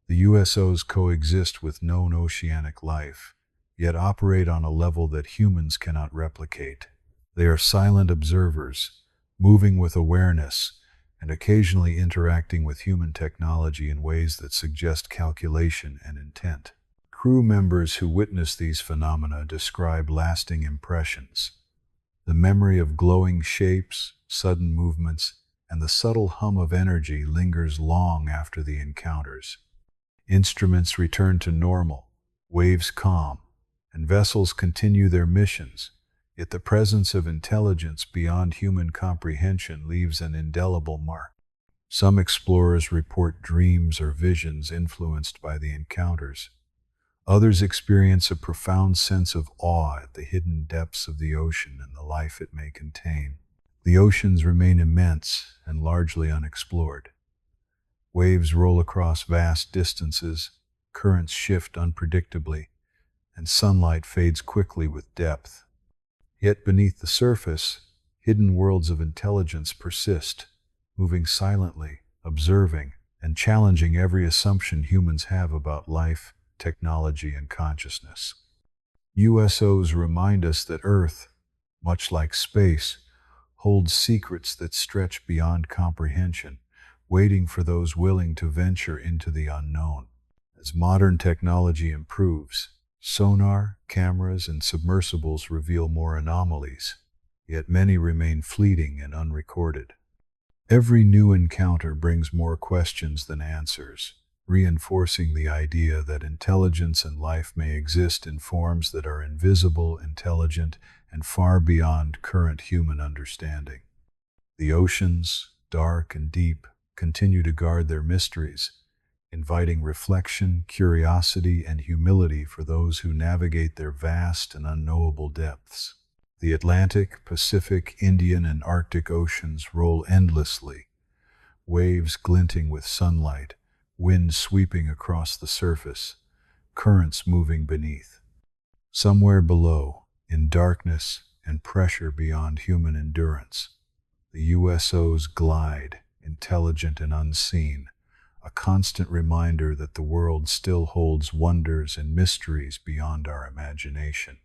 The USOs coexist with known oceanic life, yet operate on a level that humans cannot replicate. They are silent observers, moving with awareness, and occasionally interacting with human technology in ways that suggest calculation and intent. Crew members who witness these phenomena describe lasting impressions. The memory of glowing shapes, sudden movements, and the subtle hum of energy lingers long after the encounters. Instruments return to normal, waves calm, and vessels continue their missions, yet the presence of intelligence beyond human comprehension leaves an indelible mark. Some explorers report dreams or visions influenced by the encounters. Others experience a profound sense of awe at the hidden depths of the ocean and the life it may contain. The oceans remain immense and largely unexplored. Waves roll across vast distances, currents shift unpredictably, and sunlight fades quickly with depth. Yet beneath the surface, hidden worlds of intelligence persist, moving silently, observing, and challenging every assumption humans have about life, technology, and consciousness. USOs remind us that Earth, much like space, holds secrets that stretch beyond comprehension, waiting for those willing to venture into the unknown. As modern technology improves, sonar, cameras, and submersibles reveal more anomalies, yet many remain fleeting and unrecorded. Every new encounter brings more questions than answers, reinforcing the idea that intelligence and life may exist in forms that are invisible, intelligent, and far beyond current human understanding. The oceans, dark and deep, continue to guard their mysteries, inviting reflection, curiosity, and humility for those who navigate their vast and unknowable depths. The Atlantic, Pacific, Indian, and Arctic oceans roll endlessly, waves glinting with sunlight, wind sweeping across the surface, currents moving beneath. Somewhere below, in darkness and pressure beyond human endurance, the USOs glide, intelligent and unseen, a constant reminder that the world still holds wonders and mysteries beyond our imagination.